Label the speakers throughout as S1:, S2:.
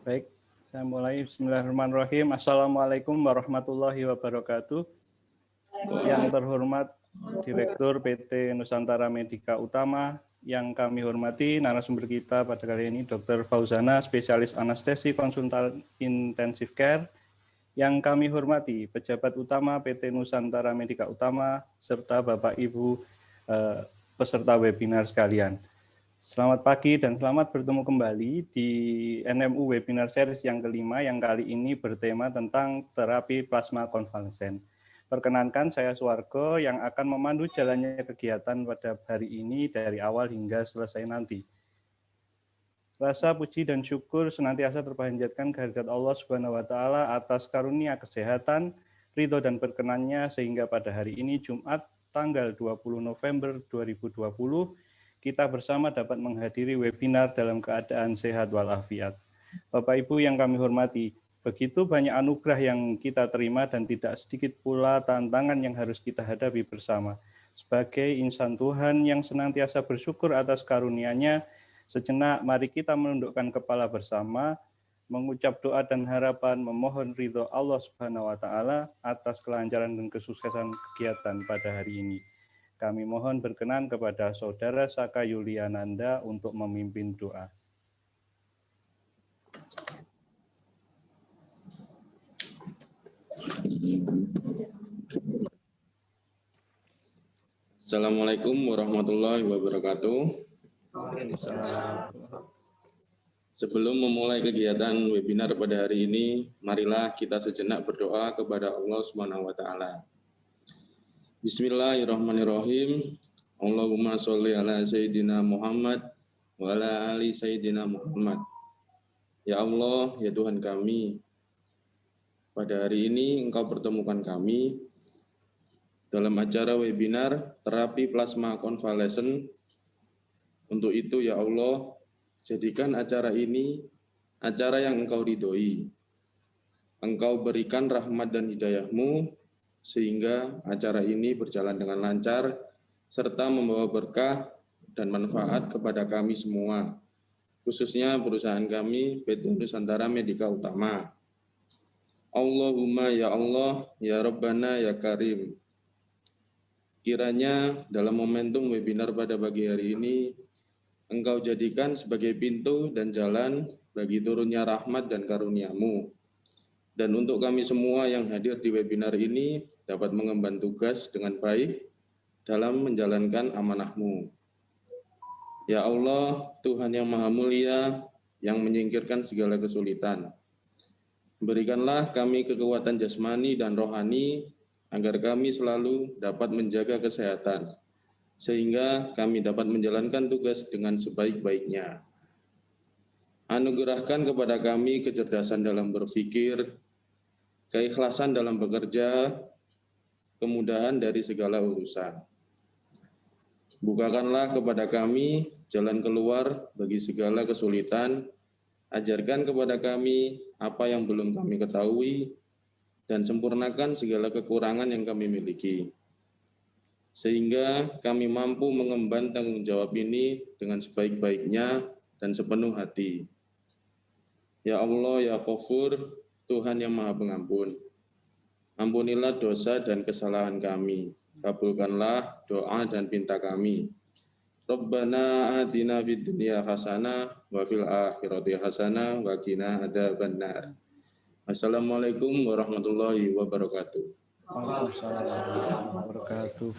S1: Baik, saya mulai. Bismillahirrahmanirrahim. Assalamualaikum warahmatullahi wabarakatuh. Yang terhormat Direktur PT Nusantara Medika Utama, yang kami hormati narasumber kita pada kali ini Dr. Fauzana, spesialis anestesi konsultan intensive care. Yang kami hormati pejabat utama PT Nusantara Medika Utama serta Bapak Ibu peserta webinar sekalian. Selamat pagi dan selamat bertemu kembali di NMU Webinar Series yang kelima yang kali ini bertema tentang terapi plasma konvalesen. Perkenankan saya Suwargo yang akan memandu jalannya kegiatan pada hari ini dari awal hingga selesai nanti. Rasa puji dan syukur senantiasa terpanjatkan kehadirat Allah Subhanahu wa taala atas karunia kesehatan, ridho dan berkenannya sehingga pada hari ini Jumat tanggal 20 November 2020 kita bersama dapat menghadiri webinar dalam keadaan sehat walafiat. Bapak Ibu yang kami hormati, begitu banyak anugerah yang kita terima dan tidak sedikit pula tantangan yang harus kita hadapi bersama. Sebagai insan Tuhan yang senantiasa bersyukur atas karunia-Nya, sejenak mari kita menundukkan kepala bersama, mengucap doa dan harapan memohon ridho Allah Subhanahu wa taala atas kelancaran dan kesuksesan kegiatan pada hari ini. Kami mohon berkenan kepada Saudara Saka Yuliananda untuk memimpin doa.
S2: Assalamualaikum warahmatullahi wabarakatuh. Sebelum memulai kegiatan webinar pada hari ini, marilah kita sejenak berdoa kepada Allah Subhanahu wa taala. Bismillahirrahmanirrahim. Allahumma sholli ala sayyidina Muhammad wa ala ali sayyidina Muhammad. Ya Allah, ya Tuhan kami, pada hari ini Engkau pertemukan kami dalam acara webinar terapi plasma konvalesen. Untuk itu ya Allah, jadikan acara ini acara yang Engkau ridhoi. Engkau berikan rahmat dan hidayah-Mu sehingga acara ini berjalan dengan lancar serta membawa berkah dan manfaat kepada kami semua, khususnya perusahaan kami PT Nusantara Medika Utama. Allahumma ya Allah, ya Rabbana ya Karim. Kiranya dalam momentum webinar pada pagi hari ini, Engkau jadikan sebagai pintu dan jalan bagi turunnya rahmat dan karunia-Mu. Dan untuk kami semua yang hadir di webinar ini dapat mengemban tugas dengan baik dalam menjalankan amanah-Mu. Ya Allah, Tuhan yang Maha Mulia, yang menyingkirkan segala kesulitan. Berikanlah kami kekuatan jasmani dan rohani, agar kami selalu dapat menjaga kesehatan, sehingga kami dapat menjalankan tugas dengan sebaik-baiknya. Anugerahkan kepada kami kecerdasan dalam berpikir, keikhlasan dalam bekerja, kemudahan dari segala urusan. Bukakanlah kepada kami jalan keluar bagi segala kesulitan, ajarkan kepada kami apa yang belum kami ketahui, dan sempurnakan segala kekurangan yang kami miliki, sehingga kami mampu mengemban tanggung jawab ini dengan sebaik-baiknya dan sepenuh hati. Ya Allah, ya Ghafur, Tuhan yang Maha Pengampun, ampunilah dosa dan kesalahan kami, kabulkanlah doa dan pinta kami. Rabbana atina fid dunya hasanah wa fil akhirati hasanah wa qina adzabannar. Assalamualaikum warahmatullahi wabarakatuh.
S1: Waalaikumsalam warahmatullahi wabarakatuh.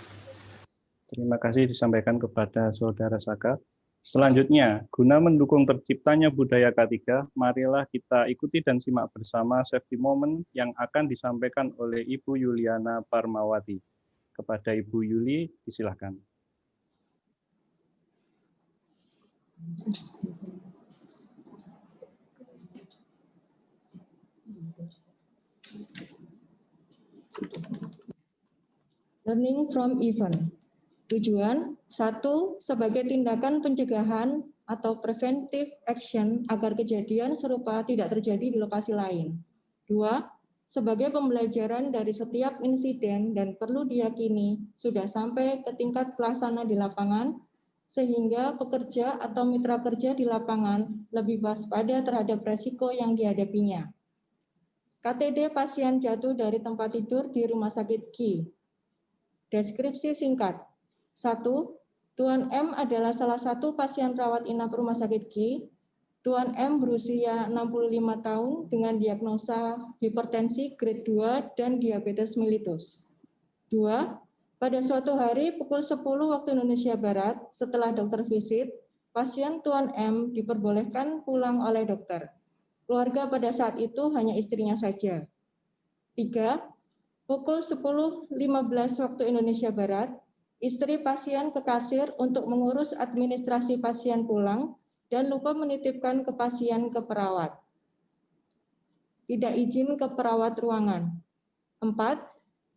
S1: Terima kasih disampaikan kepada Saudara Saka. Selanjutnya, guna mendukung terciptanya budaya K3, marilah kita ikuti dan simak bersama safety moment yang akan disampaikan oleh Ibu Yuliana Parmawati. Kepada Ibu Yuli, disilakan.
S3: Learning from event. Tujuan, 1. Sebagai tindakan pencegahan atau preventive action agar kejadian serupa tidak terjadi di lokasi lain. 2. Sebagai pembelajaran dari setiap insiden dan perlu diyakini sudah sampai ke tingkat pelaksana di lapangan, sehingga pekerja atau mitra kerja di lapangan lebih waspada terhadap resiko yang dihadapinya. KTD pasien jatuh dari tempat tidur di Rumah Sakit Ki. Deskripsi singkat. 1. Tuan M adalah salah satu pasien rawat inap Rumah Sakit Ki. Tuan M berusia 65 tahun dengan diagnosa hipertensi grade 2 dan diabetes mellitus. 2. Pada suatu hari pukul 10 waktu Indonesia Barat, setelah dokter visit, pasien Tuan M diperbolehkan pulang oleh dokter. Keluarga pada saat itu hanya istrinya saja. 3. Pukul 10.15 waktu Indonesia Barat, istri pasien ke kasir untuk mengurus administrasi pasien pulang dan lupa menitipkan ke pasien ke perawat. Tidak izin ke perawat ruangan. 4.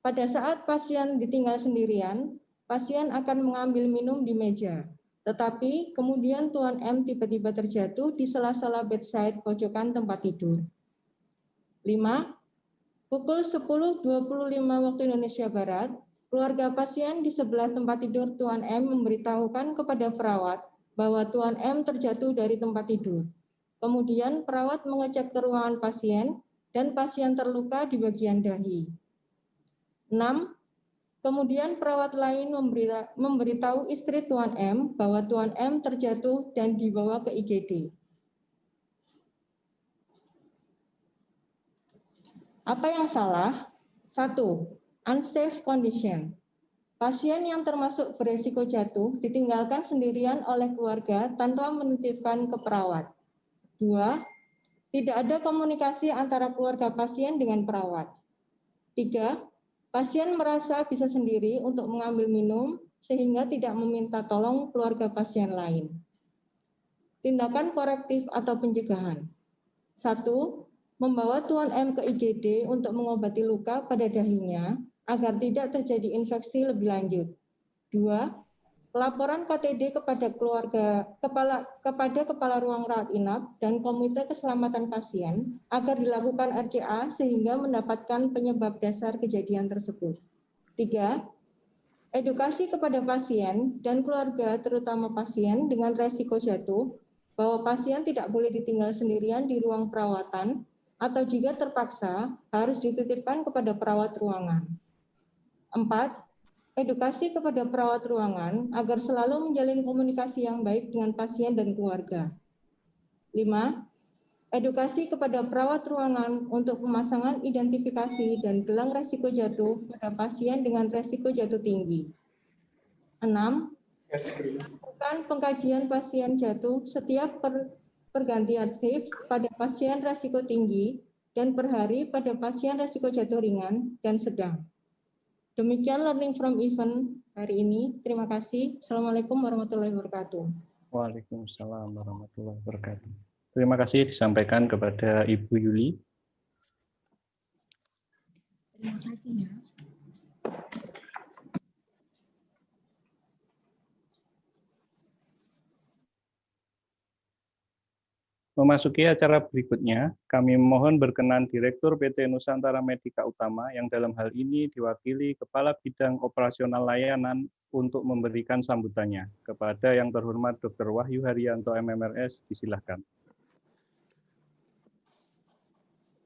S3: Pada saat pasien ditinggal sendirian, pasien akan mengambil minum di meja. Tetapi kemudian Tuan M tiba-tiba terjatuh di sela-sela bedside pojokan tempat tidur. 5. Pukul 10.25 waktu Indonesia Barat, keluarga pasien di sebelah tempat tidur Tuan M memberitahukan kepada perawat bahwa Tuan M terjatuh dari tempat tidur. Kemudian perawat mengecek ke ruangan pasien dan pasien terluka di bagian dahi. 6. Kemudian perawat lain memberitahu istri Tuan M bahwa Tuan M terjatuh dan dibawa ke IGD. Apa yang salah? 1. Unsafe condition. Pasien yang termasuk beresiko jatuh ditinggalkan sendirian oleh keluarga tanpa menitipkan ke perawat. 2. Tidak ada komunikasi antara keluarga pasien dengan perawat. 3. Pasien merasa bisa sendiri untuk mengambil minum sehingga tidak meminta tolong keluarga pasien lain. Tindakan korektif atau pencegahan. 1. Membawa Tuan M ke IGD untuk mengobati luka pada dahinya agar tidak terjadi infeksi lebih lanjut. 2. Pelaporan KTD kepada kepala ruang rawat inap dan Komite Keselamatan Pasien agar dilakukan RCA sehingga mendapatkan penyebab dasar kejadian tersebut. 3. Edukasi kepada pasien dan keluarga terutama pasien dengan resiko jatuh bahwa pasien tidak boleh ditinggal sendirian di ruang perawatan atau jika terpaksa harus dititipkan kepada perawat ruangan. 4. Edukasi kepada perawat ruangan agar selalu menjalin komunikasi yang baik dengan pasien dan keluarga. 5. Edukasi kepada perawat ruangan untuk pemasangan identifikasi dan gelang resiko jatuh pada pasien dengan resiko jatuh tinggi. 6. Lakukan pengkajian pasien jatuh setiap pergantian shift pada pasien resiko tinggi dan per hari pada pasien resiko jatuh ringan dan sedang. Demikian learning from event hari ini. Terima kasih. Assalamualaikum warahmatullahi wabarakatuh.
S1: Waalaikumsalam warahmatullahi wabarakatuh. Terima kasih disampaikan kepada Ibu Yuli.
S4: Terima kasih ya.
S1: Memasuki acara berikutnya, kami mohon berkenan Direktur PT Nusantara Medika Utama yang dalam hal ini diwakili Kepala Bidang Operasional Layanan untuk memberikan sambutannya. Kepada yang terhormat Dr. Wahyu Haryanto MMRS, disilahkan.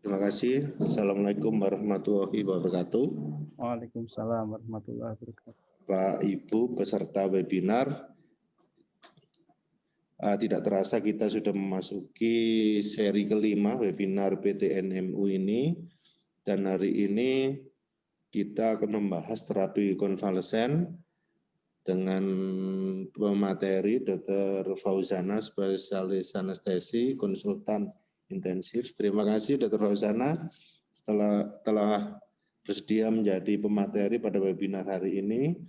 S5: Terima kasih. Assalamualaikum warahmatullahi wabarakatuh.
S1: Waalaikumsalam warahmatullahi wabarakatuh.
S5: Pak Ibu peserta webinar, tidak terasa kita sudah memasuki seri kelima webinar PTNMU ini, dan hari ini kita akan membahas terapi konvalesen dengan pemateri Dr. Fauzana, spesialis anestesi, konsultan intensif. Terima kasih Dr. Fauzana telah bersedia menjadi pemateri pada webinar hari ini.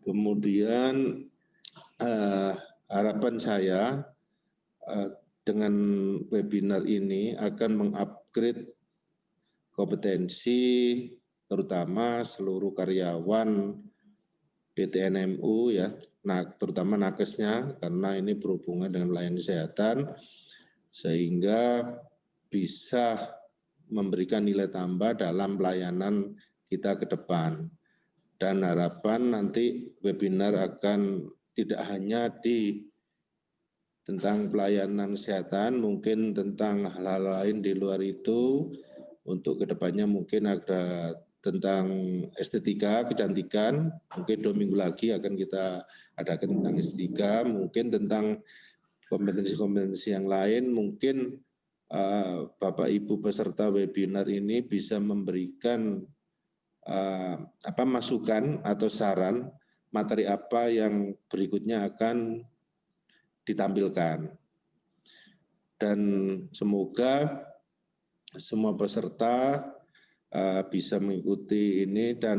S5: Kemudian harapan saya dengan webinar ini akan mengupgrade kompetensi terutama seluruh karyawan PTNMU ya, terutama nakesnya, karena ini berhubungan dengan pelayanan kesehatan sehingga bisa memberikan nilai tambah dalam pelayanan kita ke depan. Dan harapan nanti webinar akan tidak hanya tentang pelayanan kesehatan, mungkin tentang hal-hal lain di luar itu. Untuk kedepannya mungkin ada tentang estetika, kecantikan, mungkin 2 minggu lagi akan kita adakan tentang estetika, mungkin tentang kompetensi-kompetensi yang lain, mungkin Bapak Ibu peserta webinar ini bisa memberikan masukan atau saran materi apa yang berikutnya akan ditampilkan. Dan semoga semua peserta bisa mengikuti ini dan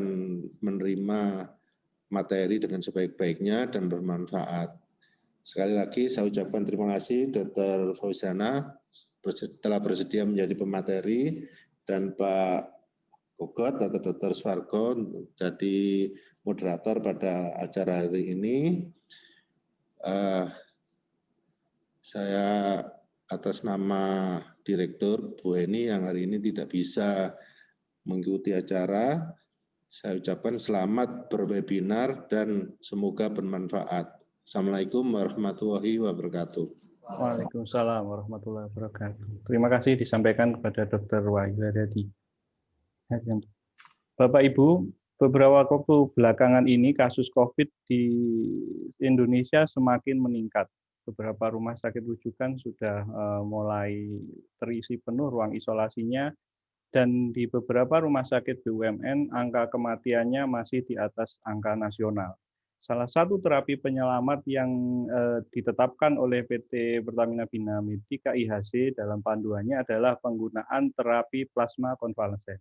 S5: menerima materi dengan sebaik-baiknya dan bermanfaat. Sekali lagi saya ucapkan terima kasih Dr. Fauzana telah bersedia menjadi pemateri, dan Pak Gogot atau Dr. Swargo jadi moderator pada acara hari ini. Saya atas nama Direktur Bu Eni yang hari ini tidak bisa mengikuti acara, saya ucapkan selamat berwebinar dan semoga bermanfaat. Assalamualaikum warahmatullahi wabarakatuh.
S1: Waalaikumsalam warahmatullahi wabarakatuh. Terima kasih disampaikan kepada Dr. Wahyu Haryadi. Bapak Ibu, beberapa waktu belakangan ini kasus COVID di Indonesia semakin meningkat. Beberapa rumah sakit rujukan sudah mulai terisi penuh ruang isolasinya, dan di beberapa rumah sakit BUMN angka kematiannya masih di atas angka nasional. Salah satu terapi penyelamat yang ditetapkan oleh PT Pertamina Bina Medica IHC dalam panduannya adalah penggunaan terapi plasma konvalesen.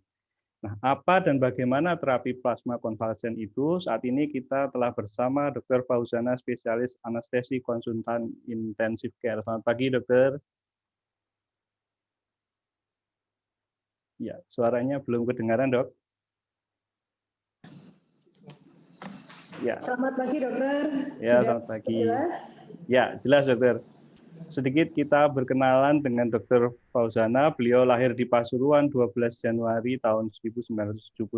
S1: Nah, apa dan bagaimana terapi plasma konvalesen itu? Saat ini kita telah bersama Dr. Fauzana, spesialis anestesi konsultan intensif care. Selamat pagi, dokter. Ya, suaranya belum kedengaran, dok. Ya.
S6: Selamat pagi, dokter.
S1: Ya,
S6: sudah
S1: selamat pagi.
S6: Jelas?
S1: Ya, jelas, dokter. Sedikit kita berkenalan dengan Dr. Fauzana. Beliau lahir di Pasuruan 12 Januari tahun 1978.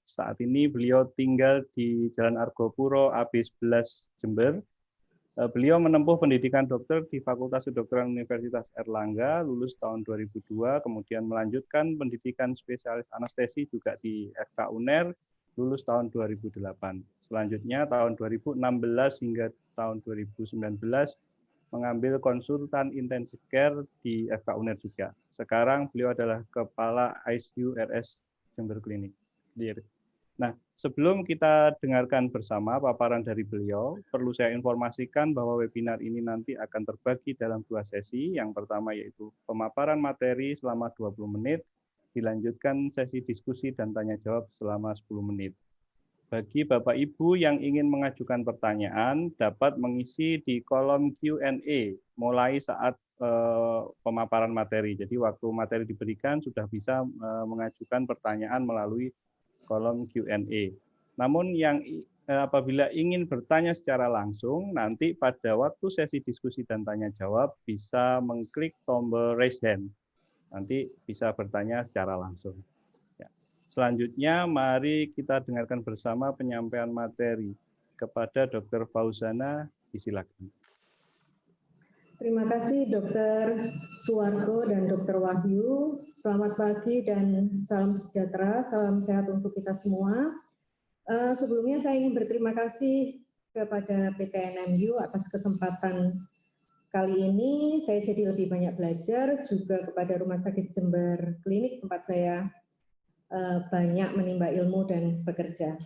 S1: Saat ini beliau tinggal di Jalan Argopuro, AB11, Jember. Beliau menempuh pendidikan dokter di Fakultas Kedokteran Universitas Erlangga, lulus tahun 2002, kemudian melanjutkan pendidikan spesialis anestesi juga di FK UNER, lulus tahun 2008. Selanjutnya tahun 2016 hingga tahun 2019 mengambil konsultan intensive care di FK UNER juga. Sekarang beliau adalah Kepala ICU RS Jember Klinik. Nah, sebelum kita dengarkan bersama paparan dari beliau, perlu saya informasikan bahwa webinar ini nanti akan terbagi dalam 2 sesi. Yang pertama yaitu pemaparan materi selama 20 menit, dilanjutkan sesi diskusi dan tanya jawab selama 10 menit. Bagi Bapak Ibu yang ingin mengajukan pertanyaan, dapat mengisi di kolom Q&A mulai saat pemaparan materi. Jadi waktu materi diberikan sudah bisa mengajukan pertanyaan melalui kolom Q&A. Namun yang apabila ingin bertanya secara langsung, nanti pada waktu sesi diskusi dan tanya jawab bisa mengklik tombol raise hand. Nanti bisa bertanya secara langsung. Selanjutnya, mari kita dengarkan bersama penyampaian materi kepada Dr. Fauzana. Disilakan.
S6: Terima kasih Dr. Suwargo dan Dr. Wahyu. Selamat pagi dan salam sejahtera, salam sehat untuk kita semua. Sebelumnya saya ingin berterima kasih kepada PT NMU atas kesempatan kali ini. Saya jadi lebih banyak belajar, juga kepada Rumah Sakit Jember Klinik tempat saya banyak menimba ilmu dan bekerja.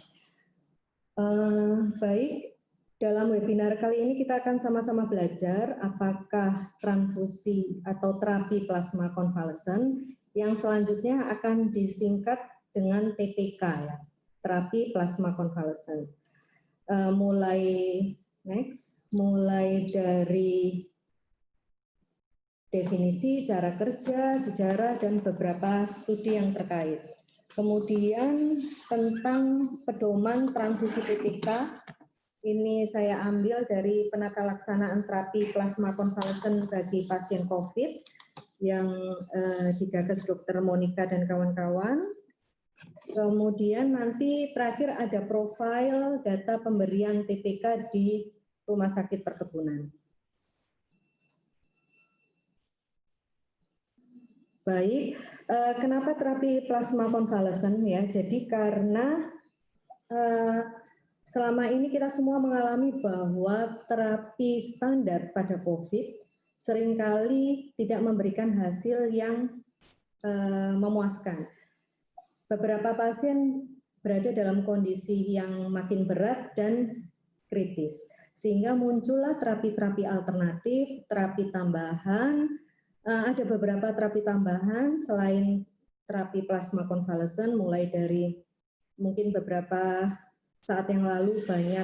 S6: Baik, dalam webinar kali ini kita akan sama-sama belajar apakah transfusi atau terapi plasma konvalesen yang selanjutnya akan disingkat dengan TPK, ya, terapi plasma konvalesen. Mulai dari definisi, cara kerja, sejarah, dan beberapa studi yang terkait. Kemudian tentang pedoman transfusi TPK, ini saya ambil dari penata laksanaan terapi plasma konvalesen bagi pasien COVID yang digagas Dr. Monica dan kawan-kawan. Kemudian nanti terakhir ada profil data pemberian TPK di rumah sakit perkebunan. Baik, kenapa terapi plasma konvalesen ya? Jadi karena selama ini kita semua mengalami bahwa terapi standar pada COVID seringkali tidak memberikan hasil yang memuaskan. Beberapa pasien berada dalam kondisi yang makin berat dan kritis, sehingga muncullah terapi-terapi alternatif, terapi tambahan. Ada beberapa terapi tambahan selain terapi plasma konvalesen, mulai dari mungkin beberapa saat yang lalu banyak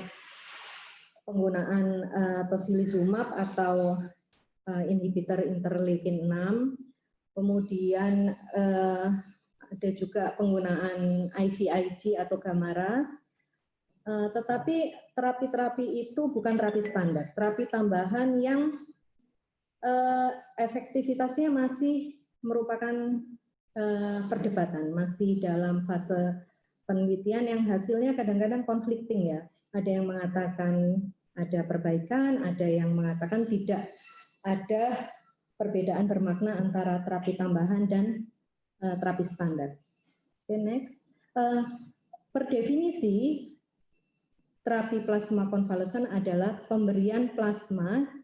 S6: penggunaan tocilizumab atau inhibitor interleukin 6, kemudian ada juga penggunaan IVIG atau Gamaras, tetapi terapi-terapi itu bukan terapi standar, terapi tambahan yang efektivitasnya masih merupakan perdebatan, masih dalam fase penelitian yang hasilnya kadang-kadang conflicting ya. Ada yang mengatakan ada perbaikan, ada yang mengatakan tidak ada perbedaan bermakna antara terapi tambahan dan terapi standar. Okay, next. Per definisi, terapi plasma konvalesen adalah pemberian plasma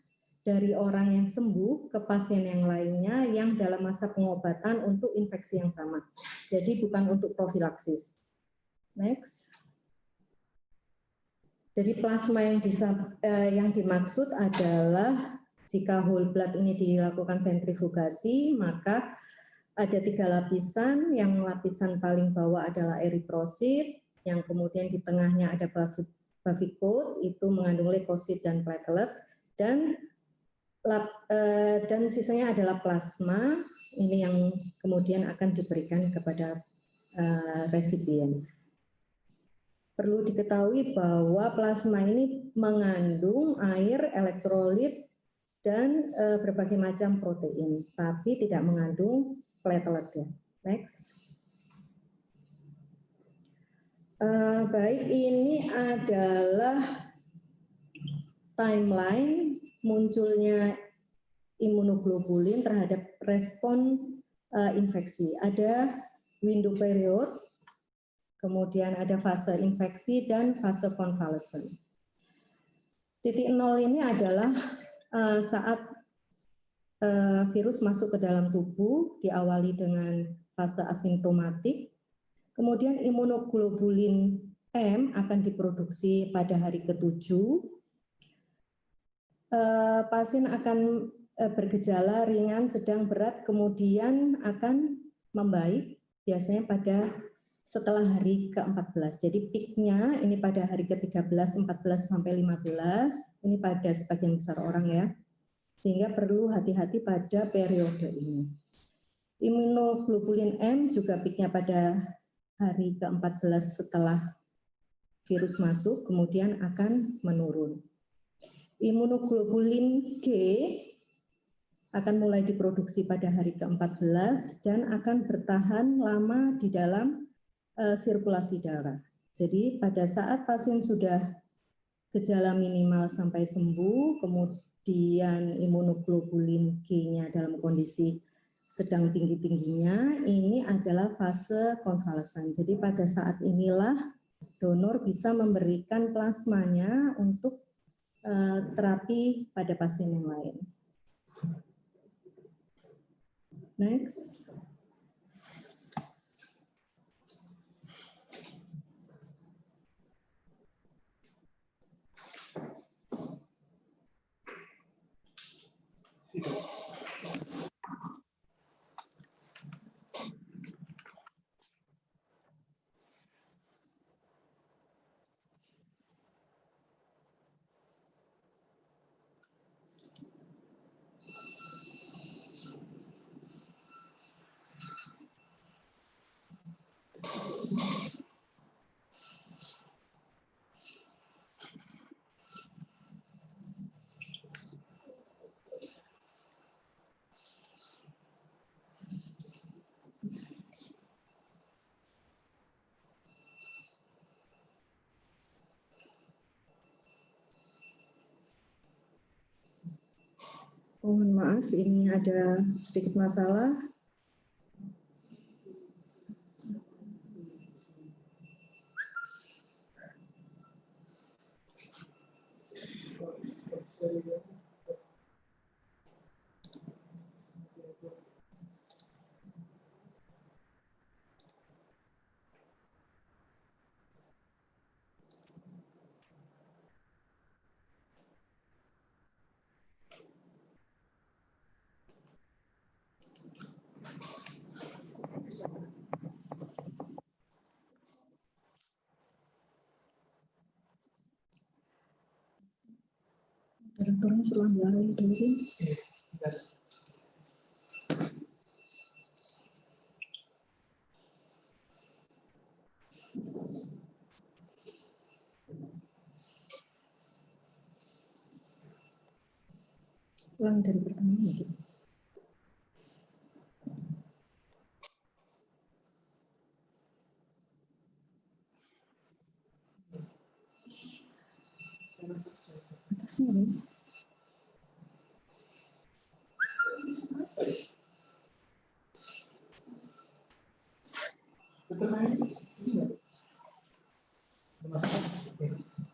S6: dari orang yang sembuh ke pasien yang lainnya yang dalam masa pengobatan untuk infeksi yang sama. Jadi bukan untuk profilaksis. Next. Jadi plasma yang dimaksud adalah jika whole blood ini dilakukan sentrifugasi, maka ada 3 lapisan. Yang lapisan paling bawah adalah eritrosit, yang kemudian di tengahnya ada bavicode, itu mengandung leukosit dan platelet, dan sisanya adalah plasma, ini yang kemudian akan diberikan kepada resipien. Perlu diketahui bahwa plasma ini mengandung air, elektrolit, dan berbagai macam protein, tapi tidak mengandung platelet ya. Next. Baik, ini adalah timeline munculnya imunoglobulin terhadap respon infeksi. Ada window period, kemudian ada fase infeksi dan fase konvalesen. Titik nol ini adalah saat virus masuk ke dalam tubuh, diawali dengan fase asimptomatik, kemudian imunoglobulin M akan diproduksi pada hari ke-7. Pasien akan bergejala ringan, sedang, berat, kemudian akan membaik, biasanya pada setelah hari ke-14. Jadi peaknya ini pada hari ke-13, 14, sampai 15, ini pada sebagian besar orang ya. Sehingga perlu hati-hati pada periode ini. Imunoglobulin M juga peaknya pada hari ke-14 setelah virus masuk, kemudian akan menurun. Imunoglobulin G akan mulai diproduksi pada hari ke-14 dan akan bertahan lama di dalam sirkulasi darah. Jadi pada saat pasien sudah gejala minimal sampai sembuh, kemudian imunoglobulin G-nya dalam kondisi sedang tinggi-tingginya, ini adalah fase konvalesen. Jadi pada saat inilah donor bisa memberikan plasmanya untuk terapi pada pasien yang lain. Next. Mohon maaf, ini ada sedikit masalah. Direkturnya suruh ambil dulu. Ulang dari pertama lagi. Atasnya nih.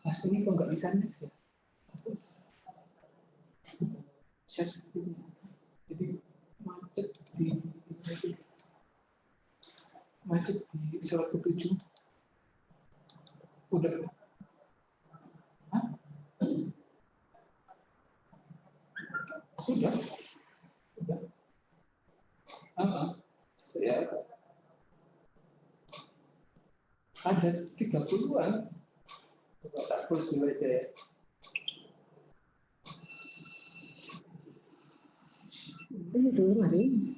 S7: Mas ini kok nggak bisa next ya? Share screen. Jadi macet di slide ke-7. Udah. Hah? Sudah. Saya ada 30-an. Coba tak close dulu aja ya.
S6: Ini dulu mari.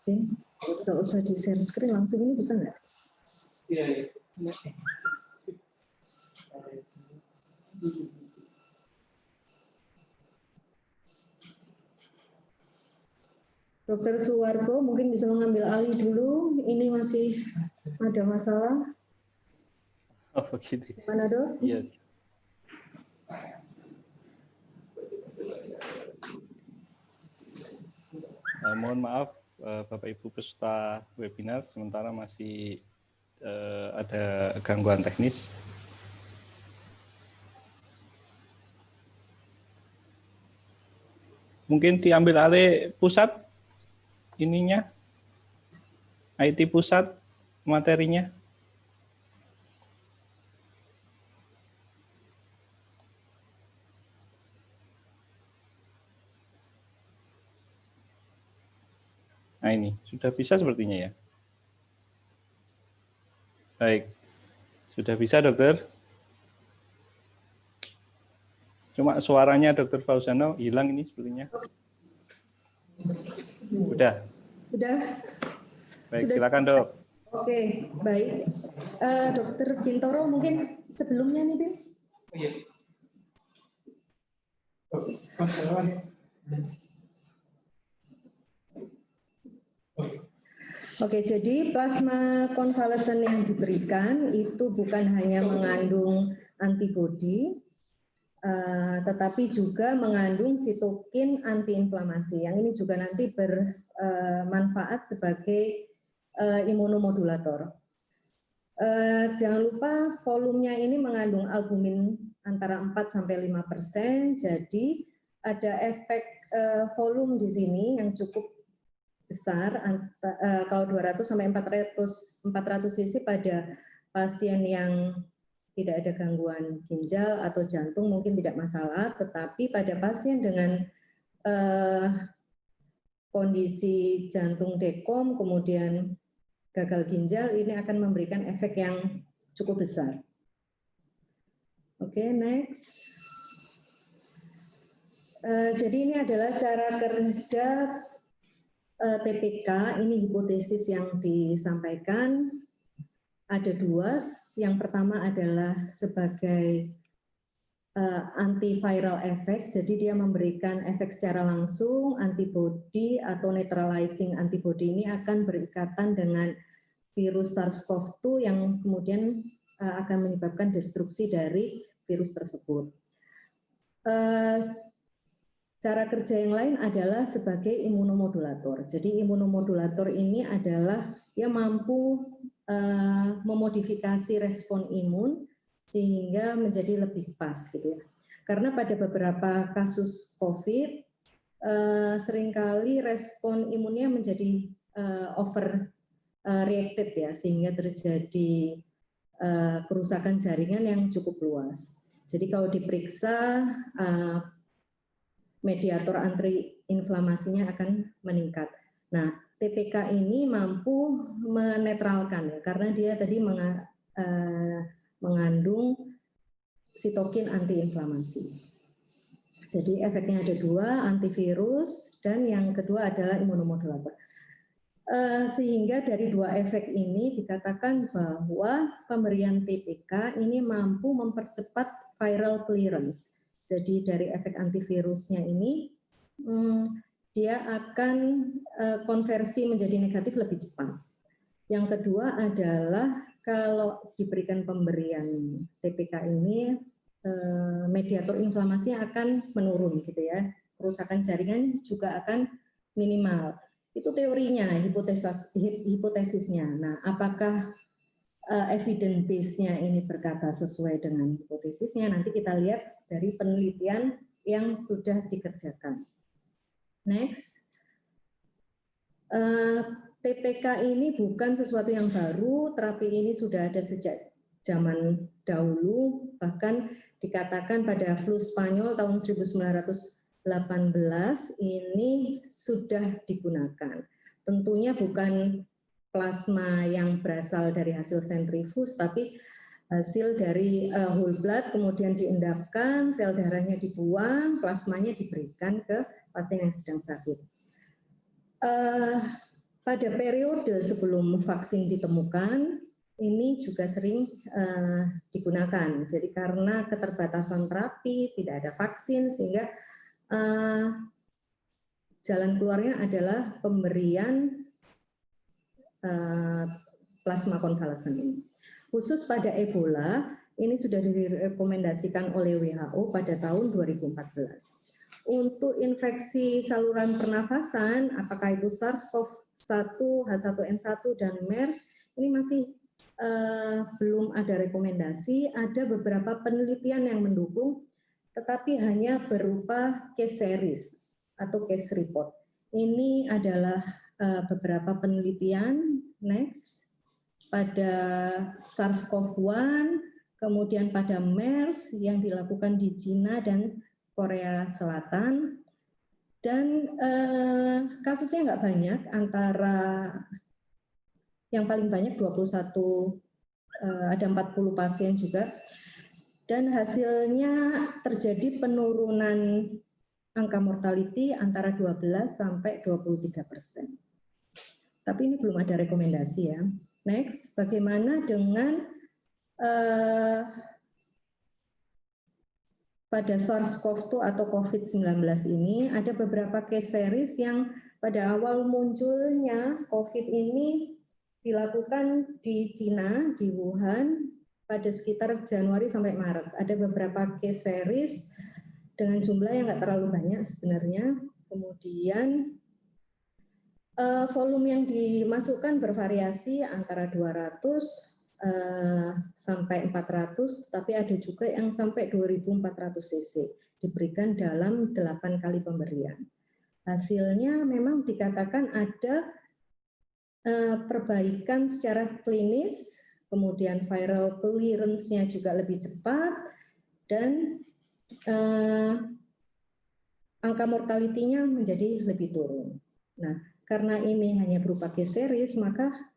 S6: Nggak usah di share screen langsung, ini bisa nggak?
S7: Iya, iya.
S6: Dokter Suwarko mungkin bisa mengambil alih dulu. Ini masih ada masalah.
S1: Oh begitu.
S6: Gimana, Dok?
S1: Iya. Mohon maaf Bapak Ibu peserta webinar, sementara masih ada gangguan teknis. Mungkin diambil alih pusat ininya, IT pusat materinya. Nah ini, sudah bisa sepertinya ya. Baik, sudah bisa dokter. Cuma suaranya dokter Fauzano hilang ini sepertinya. Sudah.
S6: Sudah?
S1: Baik,
S6: Sudah.
S1: silakan dok.
S6: Oke, baik. Dokter Bintoro mungkin sebelumnya nih, Bin.
S7: Oh iya. Oh, salah ya.
S6: Oke, jadi plasma konvalesen yang diberikan itu bukan hanya mengandung antibodi, tetapi juga mengandung sitokin antiinflamasi. Yang ini juga nanti bermanfaat sebagai imunomodulator. Jangan lupa volumenya ini mengandung albumin antara 4-5%, jadi ada efek volume di sini yang cukup besar, kalau 200-400 cc pada pasien yang tidak ada gangguan ginjal atau jantung mungkin tidak masalah, tetapi pada pasien dengan kondisi jantung dekom kemudian gagal ginjal ini akan memberikan efek yang cukup besar. Oke, next. Jadi ini adalah cara kerja TPK, ini hipotesis yang disampaikan. Ada dua, yang pertama adalah sebagai antiviral effect, jadi dia memberikan efek secara langsung, antibody atau neutralizing antibody ini akan berikatan dengan virus SARS-CoV-2 yang kemudian akan menyebabkan destruksi dari virus tersebut. cara kerja yang lain adalah sebagai imunomodulator. Jadi imunomodulator ini adalah dia mampu memodifikasi respon imun sehingga menjadi lebih pas gitu ya. Karena pada beberapa kasus COVID seringkali respon imunnya menjadi overreacted ya, sehingga terjadi kerusakan jaringan yang cukup luas. Jadi kalau diperiksa mediator antiinflamasinya akan meningkat. Nah, TPK ini mampu menetralkan ya, karena dia tadi mengandung sitokin antiinflamasi. Jadi efeknya ada dua, antivirus dan yang kedua adalah imunomodulator. Sehingga dari dua efek ini dikatakan bahwa pemberian TPK ini mampu mempercepat viral clearance. Jadi dari efek antivirusnya ini dia akan konversi menjadi negatif lebih cepat. Yang kedua adalah kalau diberikan pemberian TPK ini mediator inflamasinya akan menurun gitu ya. Kerusakan jaringan juga akan minimal. Itu teorinya, hipotesisnya. Nah, apakah evidence base-nya ini berkata sesuai dengan hipotesisnya? Nanti kita lihat dari penelitian yang sudah dikerjakan. Next. TPK ini bukan sesuatu yang baru, terapi ini sudah ada sejak zaman dahulu, bahkan dikatakan pada flu Spanyol tahun 1918 ini sudah digunakan. Tentunya bukan plasma yang berasal dari hasil sentrifus, tapi hasil dari whole blood kemudian diendapkan, sel darahnya dibuang, plasmanya diberikan ke pasien yang sedang sakit. Pada periode sebelum vaksin ditemukan, ini juga sering digunakan. Jadi karena keterbatasan terapi, tidak ada vaksin, sehingga jalan keluarnya adalah pemberian plasma konvalesen ini. Khusus pada Ebola, ini sudah direkomendasikan oleh WHO pada tahun 2014. Untuk infeksi saluran pernafasan, apakah itu SARS-CoV-1, H1N1, dan MERS, ini masih belum ada rekomendasi. Ada beberapa penelitian yang mendukung, tetapi hanya berupa case series atau case report. Ini adalah beberapa penelitian. Next. Pada SARS-CoV-1, kemudian pada MERS yang dilakukan di Cina dan Korea Selatan, dan kasusnya nggak banyak, antara yang paling banyak 21, ada 40 pasien juga, dan hasilnya terjadi penurunan angka mortality antara 12 sampai 23%. Tapi ini belum ada rekomendasi ya. Next, bagaimana dengan pada SARS-CoV-2 atau COVID-19 ini? Ada beberapa case series yang pada awal munculnya COVID ini dilakukan di Cina, di Wuhan, pada sekitar Januari sampai Maret. Ada beberapa case series dengan jumlah yang nggak terlalu banyak sebenarnya. Kemudian volume yang dimasukkan bervariasi antara 200 sampai 400, tapi ada juga yang sampai 2.400 cc diberikan dalam 8 kali pemberian. Hasilnya memang dikatakan ada perbaikan secara klinis, kemudian viral clearance-nya juga lebih cepat, dan angka mortality-nya menjadi lebih turun. Nah, karena ini hanya berupa case series, maka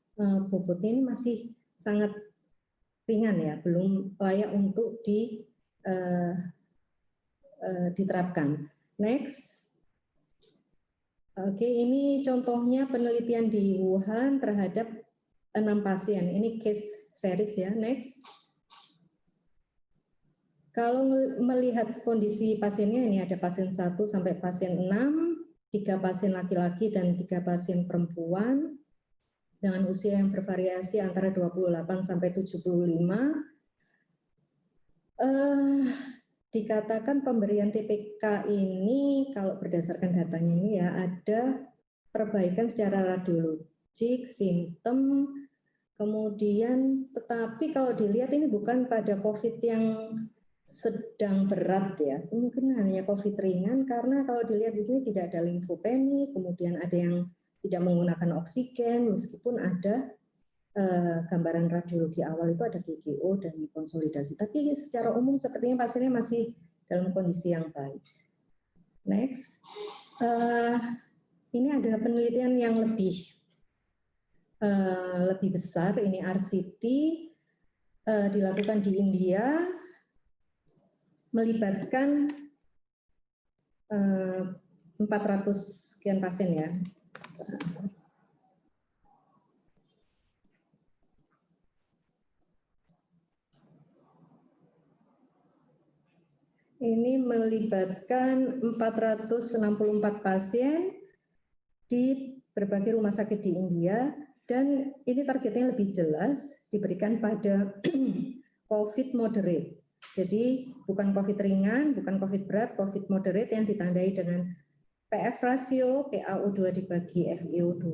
S6: bobotnya ini masih sangat ringan ya, belum layak untuk diterapkan. Next. Oke, ini contohnya penelitian di Wuhan terhadap 6 pasien. Ini case series ya. Next. Kalau melihat kondisi pasiennya, ini ada pasien 1 sampai pasien 6, 3 pasien laki-laki dan 3 pasien perempuan dengan usia yang bervariasi antara 28 sampai 75. dikatakan pemberian TPK ini kalau berdasarkan datanya ini ya ada perbaikan secara radiologik, simptom, kemudian tetapi kalau dilihat ini bukan pada COVID yang sedang berat ya, mungkin hanya COVID ringan karena kalau dilihat di sini tidak ada limfopeni, kemudian ada yang tidak menggunakan oksigen meskipun ada gambaran radiologi awal itu ada GGO dan konsolidasi. Tapi secara umum sepertinya pasiennya masih dalam kondisi yang baik. Next, ini ada penelitian yang lebih besar. Ini RCT dilakukan di India, melibatkan 400 sekian pasien ya. Ini melibatkan 464 pasien di berbagai rumah sakit di India dan ini targetnya lebih jelas diberikan pada COVID moderate. Jadi bukan COVID ringan, bukan COVID berat, COVID moderate yang ditandai dengan PF rasio PaO2 dibagi FiO2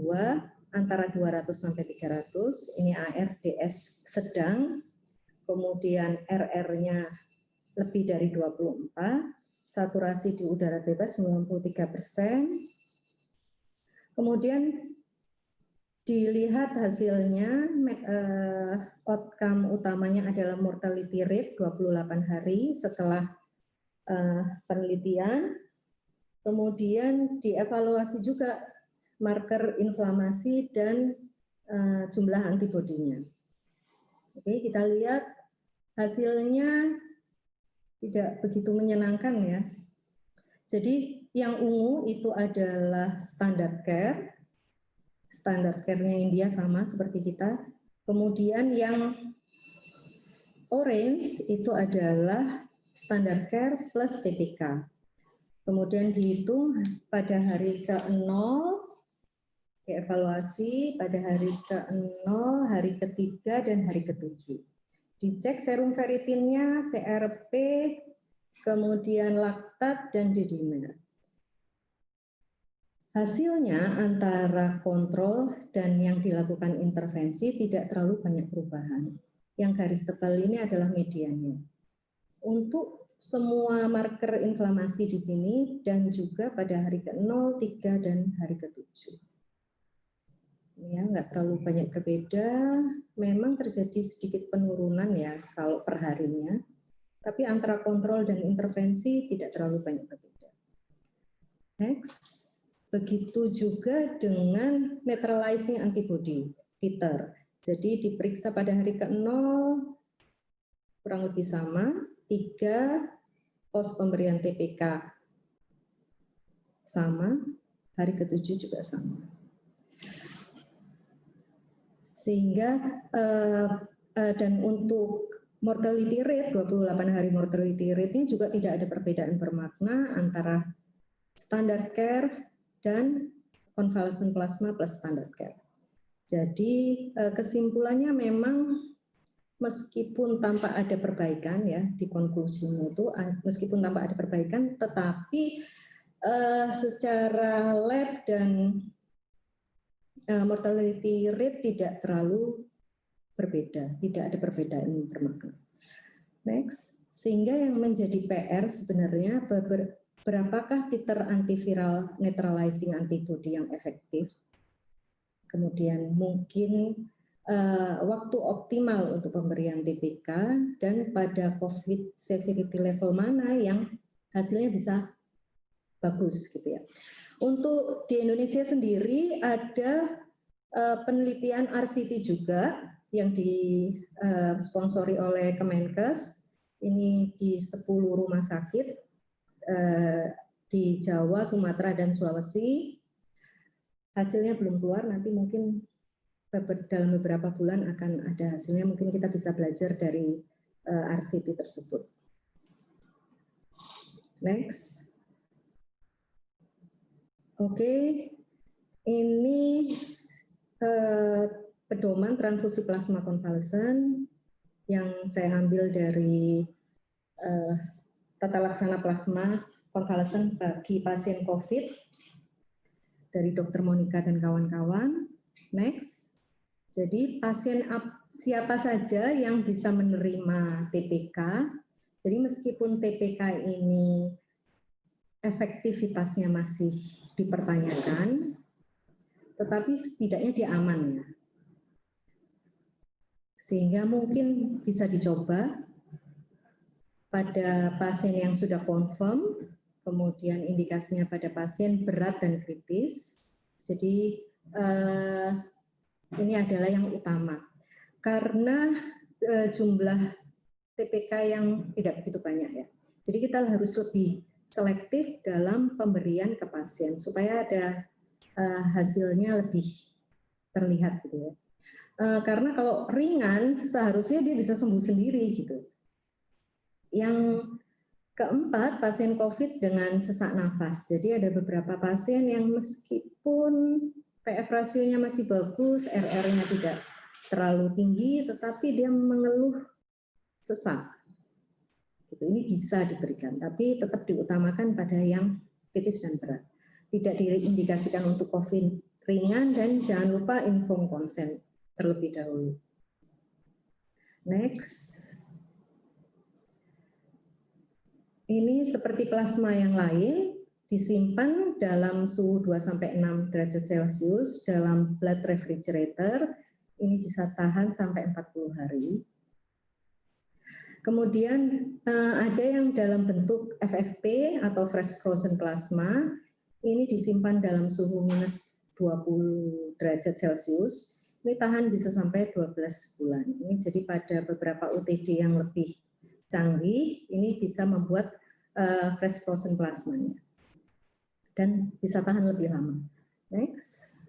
S6: antara 200 sampai 300. Ini ARDS sedang, kemudian RR-nya lebih dari 24, saturasi di udara bebas 93%. Kemudian dilihat hasilnya, outcome utamanya adalah mortality rate 28 hari setelah penelitian. Kemudian dievaluasi juga marker inflamasi dan jumlah antibodinya. Oke, kita lihat hasilnya tidak begitu menyenangkan ya. Jadi yang ungu itu adalah standard care. Standard care-nya India sama seperti kita. Kemudian yang orange itu adalah standard care plus TPK. Kemudian dihitung pada hari ke-0, dievaluasi pada hari ke-0, hari ke-3, dan hari ke-7. Dicek serum ferritinnya, CRP, kemudian laktat, dan D-dimer. Hasilnya antara kontrol dan yang dilakukan intervensi tidak terlalu banyak perubahan. Yang garis tebal ini adalah mediannya. Untuk semua marker inflamasi di sini dan juga pada hari ke-0, 3, dan hari ke-7. Ya, nggak terlalu banyak berbeda, memang terjadi sedikit penurunan ya kalau per harinya, tapi antara kontrol dan intervensi tidak terlalu banyak berbeda. Next, begitu juga dengan neutralizing antibody, titer. Jadi diperiksa pada hari ke-0, kurang lebih sama, 3, pos pemberian TPK sama, hari ke-7 juga sama. Sehingga dan untuk mortality rate 28 hari mortality rate-nya juga tidak ada perbedaan bermakna antara standard care dan convalescent plasma plus standard care. Jadi kesimpulannya memang meskipun tanpa ada perbaikan ya di konklusinya itu meskipun tanpa ada perbaikan tetapi secara lab dan mortality rate tidak terlalu berbeda, tidak ada perbedaan bermakna. Next, sehingga yang menjadi PR sebenarnya berapakah titer antiviral neutralizing antibody yang efektif, kemudian mungkin waktu optimal untuk pemberian TPK dan pada COVID severity level mana yang hasilnya bisa bagus gitu ya. Untuk di Indonesia sendiri ada penelitian RCT juga yang disponsori oleh Kemenkes. Ini di 10 rumah sakit di Jawa, Sumatera, dan Sulawesi. Hasilnya belum keluar, nanti mungkin dalam beberapa bulan akan ada hasilnya. Mungkin kita bisa belajar dari RCT tersebut. Next. Oke, ini pedoman transfusi plasma konvalesen yang saya ambil dari tata laksana plasma konvalesen bagi pasien COVID dari Dr. Monica dan kawan-kawan. Next. Jadi pasien siapa saja yang bisa menerima TPK. Jadi meskipun TPK ini efektivitasnya masih dipertanyakan, tetapi setidaknya dia aman ya. Sehingga mungkin bisa dicoba pada pasien yang sudah confirm, kemudian indikasinya pada pasien berat dan kritis. Jadi ini adalah yang utama. Karena jumlah TPK yang tidak begitu banyak ya. Jadi kita harus lebih selektif dalam pemberian ke pasien supaya ada hasilnya lebih terlihat gitu ya. Karena kalau ringan seharusnya dia bisa sembuh sendiri gitu. Yang keempat, pasien COVID dengan sesak nafas. Jadi ada beberapa pasien yang meskipun PF rasionya masih bagus, RR-nya tidak terlalu tinggi, tetapi dia mengeluh sesak. Ini bisa diberikan, tapi tetap diutamakan pada yang kritis dan berat. Tidak diindikasikan untuk COVID ringan dan jangan lupa inform consent terlebih dahulu. Next. Ini seperti plasma yang lain, disimpan dalam suhu 2-6 derajat Celcius dalam blood refrigerator. Ini bisa tahan sampai 40 hari. Kemudian ada yang dalam bentuk FFP atau fresh frozen plasma. Ini disimpan dalam suhu minus 20 derajat Celcius. Ini tahan bisa sampai 12 bulan. Ini jadi pada beberapa UTD yang lebih canggih, ini bisa membuat fresh frozen plasmanya. Dan bisa tahan lebih lama. Next.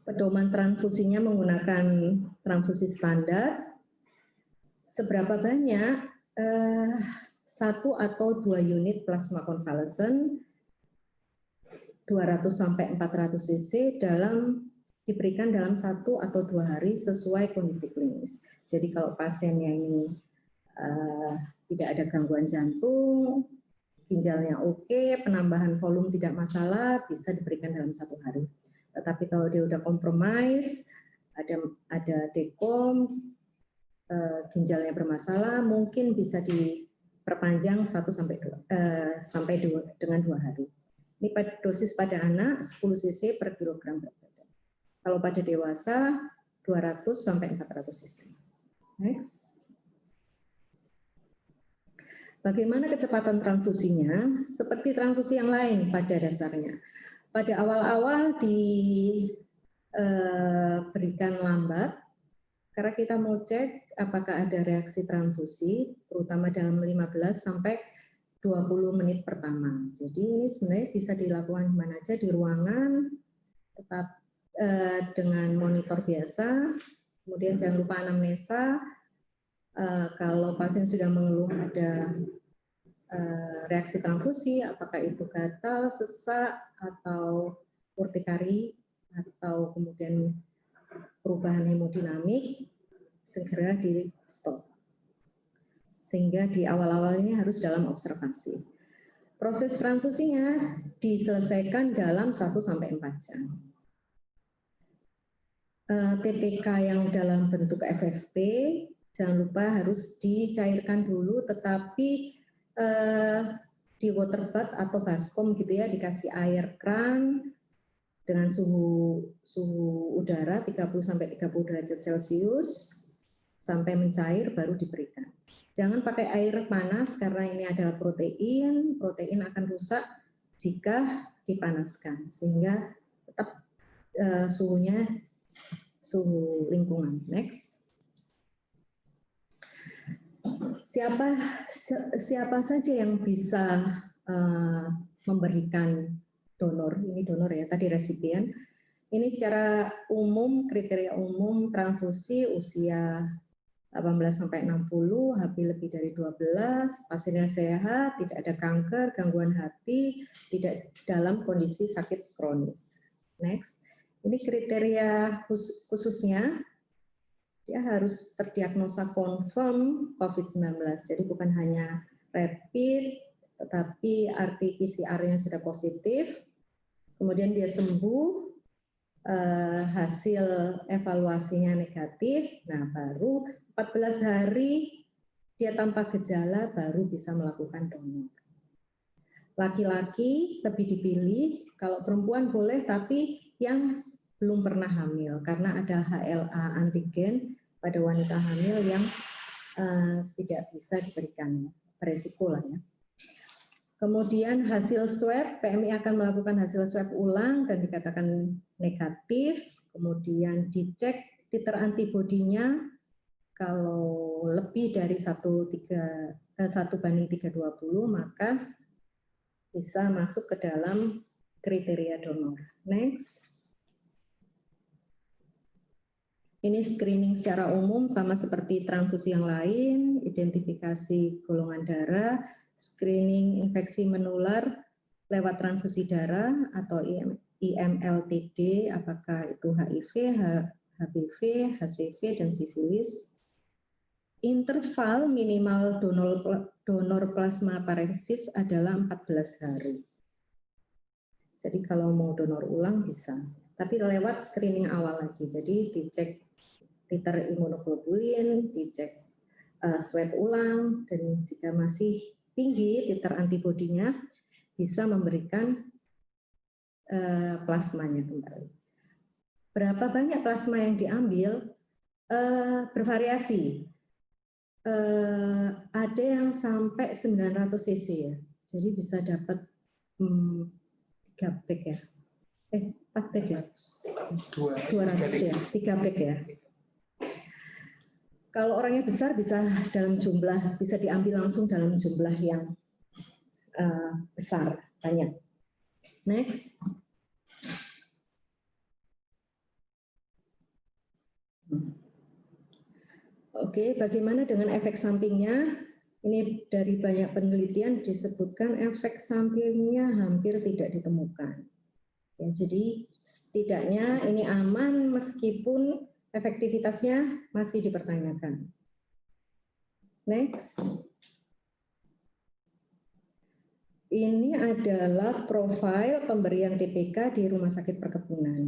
S6: Pedoman transfusinya menggunakan transfusi standar. Seberapa banyak 1 atau 2 unit plasma konvalesen 200-400 cc diberikan dalam 1 atau 2 hari sesuai kondisi klinis. Jadi kalau pasiennya ini tidak ada gangguan jantung, ginjalnya oke, penambahan volume tidak masalah, bisa diberikan dalam 1 hari. Tetapi kalau dia udah kompromis, ada dekom, ginjalnya bermasalah, mungkin bisa diperpanjang 1 sampai dengan 2 hari. Ini dosis pada anak 10 cc per kilogram berat badan. Kalau pada dewasa 200 sampai 400 cc. Next. Bagaimana kecepatan transfusinya? Seperti transfusi yang lain pada dasarnya. Pada awal-awal diberikan lambat, karena kita mau cek apakah ada reaksi transfusi, terutama dalam 15 sampai 20 menit pertama. Jadi ini sebenarnya bisa dilakukan di mana aja, di ruangan, tetap dengan monitor biasa. Kemudian jangan lupa anamnesa. Kalau pasien sudah mengeluh ada reaksi transfusi, apakah itu gatal, sesak, atau urtikari, atau kemudian perubahan hemodinamik, segera di stop. Sehingga di awal-awal ini harus dalam observasi. Proses transfusinya diselesaikan dalam 1-4 jam. TPK yang dalam bentuk FFP, jangan lupa harus dicairkan dulu, tetapi di water bath atau baskom gitu ya, dikasih air keran dengan suhu udara 30-30 derajat Celcius sampai mencair baru diberikan. Jangan pakai air panas karena ini adalah protein akan rusak jika dipanaskan, sehingga tetap suhunya suhu lingkungan. Next. Siapa saja yang bisa memberikan donor? Ini donor ya, tadi resipien. Ini secara umum, kriteria umum transfusi usia 18-60, HB lebih dari 12, pasiennya sehat, tidak ada kanker, gangguan hati, tidak dalam kondisi sakit kronis. Next. Ini kriteria khususnya dia harus terdiagnosa confirm COVID-19. Jadi bukan hanya rapid, tetapi RT-PCR-nya sudah positif, kemudian dia sembuh, hasil evaluasinya negatif, nah baru 14 hari dia tanpa gejala baru bisa melakukan donor. Laki-laki lebih dipilih, kalau perempuan boleh tapi yang belum pernah hamil karena ada HLA antigen pada wanita hamil yang tidak bisa diberikan, beresiko lah ya. Kemudian hasil swab, PMI akan melakukan hasil swab ulang dan dikatakan negatif, kemudian dicek titer antibodinya, kalau lebih dari 1:320 maka bisa masuk ke dalam kriteria donor. Next. Ini screening secara umum sama seperti transfusi yang lain, identifikasi golongan darah, screening infeksi menular lewat transfusi darah atau IMLTD, apakah itu HIV, HBV, HCV, dan sifilis. Interval minimal donor plasma parensis adalah 14 hari. Jadi kalau mau donor ulang bisa, tapi lewat screening awal lagi. Jadi dicek titer imunoglobulin, dicek swab ulang, dan jika masih tinggi titer antibodinya bisa memberikan plasmanya kembali. Berapa banyak plasma yang diambil bervariasi. Ada yang sampai 900 cc ya, jadi bisa dapat 3 bag ya, 4 bag ya, 200 ya, 3 bag ya. Kalau orangnya besar bisa dalam jumlah, bisa diambil langsung dalam jumlah yang besar, banyak. Next. Oke, bagaimana dengan efek sampingnya? Ini dari banyak penelitian disebutkan efek sampingnya hampir tidak ditemukan. Ya, jadi setidaknya ini aman meskipun efektivitasnya masih dipertanyakan. Next. Ini adalah profil pemberian TPK di Rumah Sakit Perkebunan.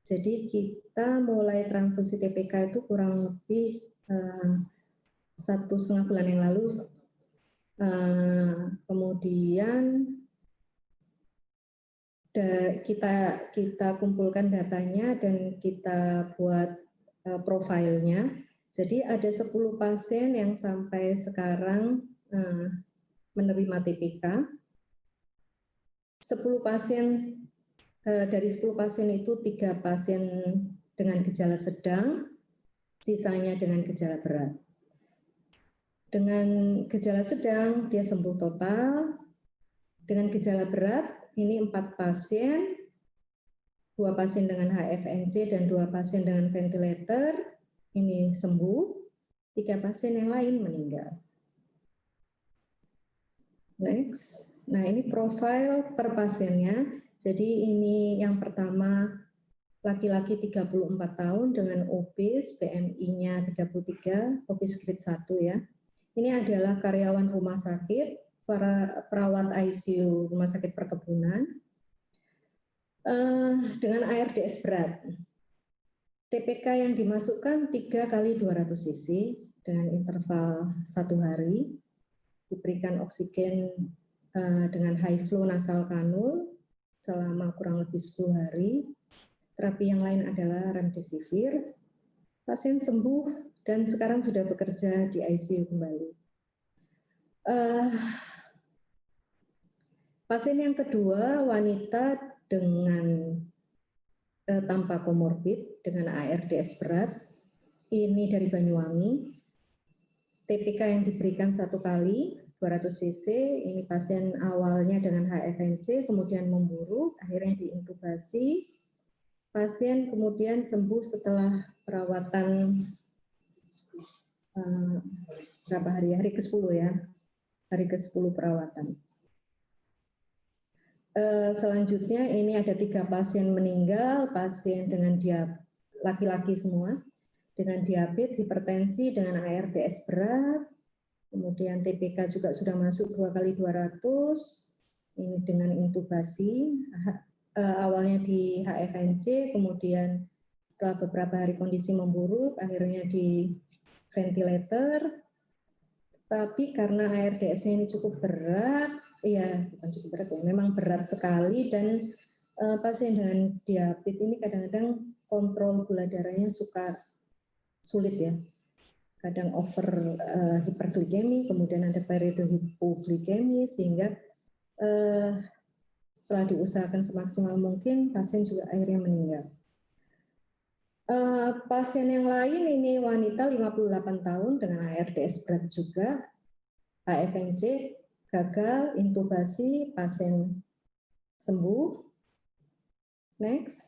S6: Jadi kita mulai transfusi TPK itu kurang lebih 1,5 bulan yang lalu. Kemudian kita kumpulkan datanya dan kita buat profilnya. Jadi ada 10 pasien yang sampai sekarang menerima TPK. 10 pasien, dari 10 pasien itu 3 pasien dengan gejala sedang, sisanya dengan gejala berat. Dengan gejala sedang dia sembuh total, dengan gejala berat ini 4 pasien, 2 pasien dengan HFNC dan 2 pasien dengan ventilator, ini sembuh, 3 pasien yang lain meninggal. Next. Nah, ini profil per pasiennya. Jadi ini yang pertama laki-laki 34 tahun dengan obes, BMI-nya 33, obes grade 1 ya. Ini adalah karyawan rumah sakit, para perawat ICU Rumah Sakit Perkebunan dengan ARDS berat. TPK yang dimasukkan 3 kali 200 cc dengan interval 1 hari, diberikan oksigen dengan high flow nasal kanul selama kurang lebih 10 hari. Terapi yang lain adalah remdesivir. Pasien sembuh dan sekarang sudah bekerja di ICU kembali. Pasien yang kedua, wanita dengan tanpa komorbid dengan ARDS berat, ini dari Banyuwangi. TPK yang diberikan 1 kali 200 cc, ini pasien awalnya dengan HFNC, kemudian memburuk, akhirnya diintubasi. Pasien kemudian sembuh setelah perawatan berapa hari? Hari ke-10 ya, hari ke-10 perawatan. Selanjutnya ini ada 3 pasien meninggal, pasien dengan laki-laki semua, dengan diabetes, hipertensi, dengan ARDS berat, kemudian TPK juga sudah masuk 2x200, ini dengan intubasi, awalnya di HFNC, kemudian setelah beberapa hari kondisi memburuk, akhirnya di ventilator, tapi karena ARDS-nya ini cukup berat, ya bukan cukup berat ya, memang berat sekali, dan pasien dengan diabetes ini kadang-kadang kontrol gula darahnya suka sulit ya, kadang over hiperglikemi, kemudian ada periode hipoglikemi, sehingga setelah diusahakan semaksimal mungkin pasien juga akhirnya meninggal. Pasien yang lain ini wanita 58 tahun dengan ARDS berat juga, HFNC gagal, intubasi, pasien sembuh. Next.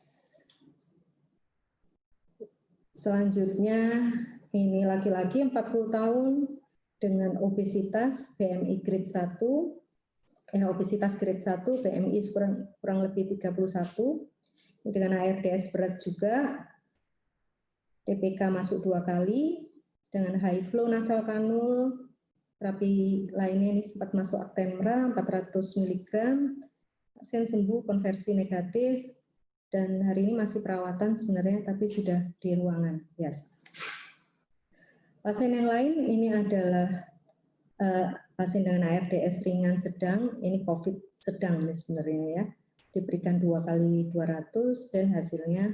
S6: Selanjutnya ini laki-laki 40 tahun dengan obesitas BMI grade 1, obesitas grade 1, BMI kurang lebih 31, dengan ARDS berat juga, TPK masuk 2 kali, dengan high flow nasal kanul, terapi lainnya ini sempat masuk Actemra 400 mg, pasien sembuh, konversi negatif, dan hari ini masih perawatan sebenarnya, tapi sudah di ruangan biasa. Pasien yang lain ini adalah pasien dengan ARDS ringan sedang, ini COVID sedang ini sebenarnya ya, diberikan 2x200 dan hasilnya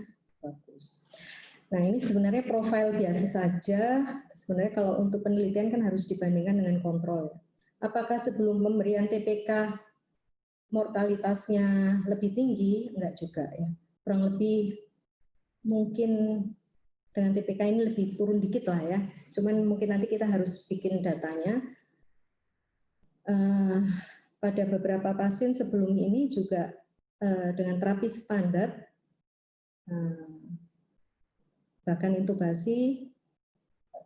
S6: bagus. Nah ini sebenarnya profil biasa saja, sebenarnya kalau untuk penelitian kan harus dibandingkan dengan kontrol. Apakah sebelum pemberian TPK mortalitasnya lebih tinggi? Enggak juga ya, kurang lebih mungkin dengan TPK ini lebih turun dikit lah ya, cuman mungkin nanti kita harus bikin datanya. Pada beberapa pasien sebelum ini juga dengan terapi standar, bahkan intubasi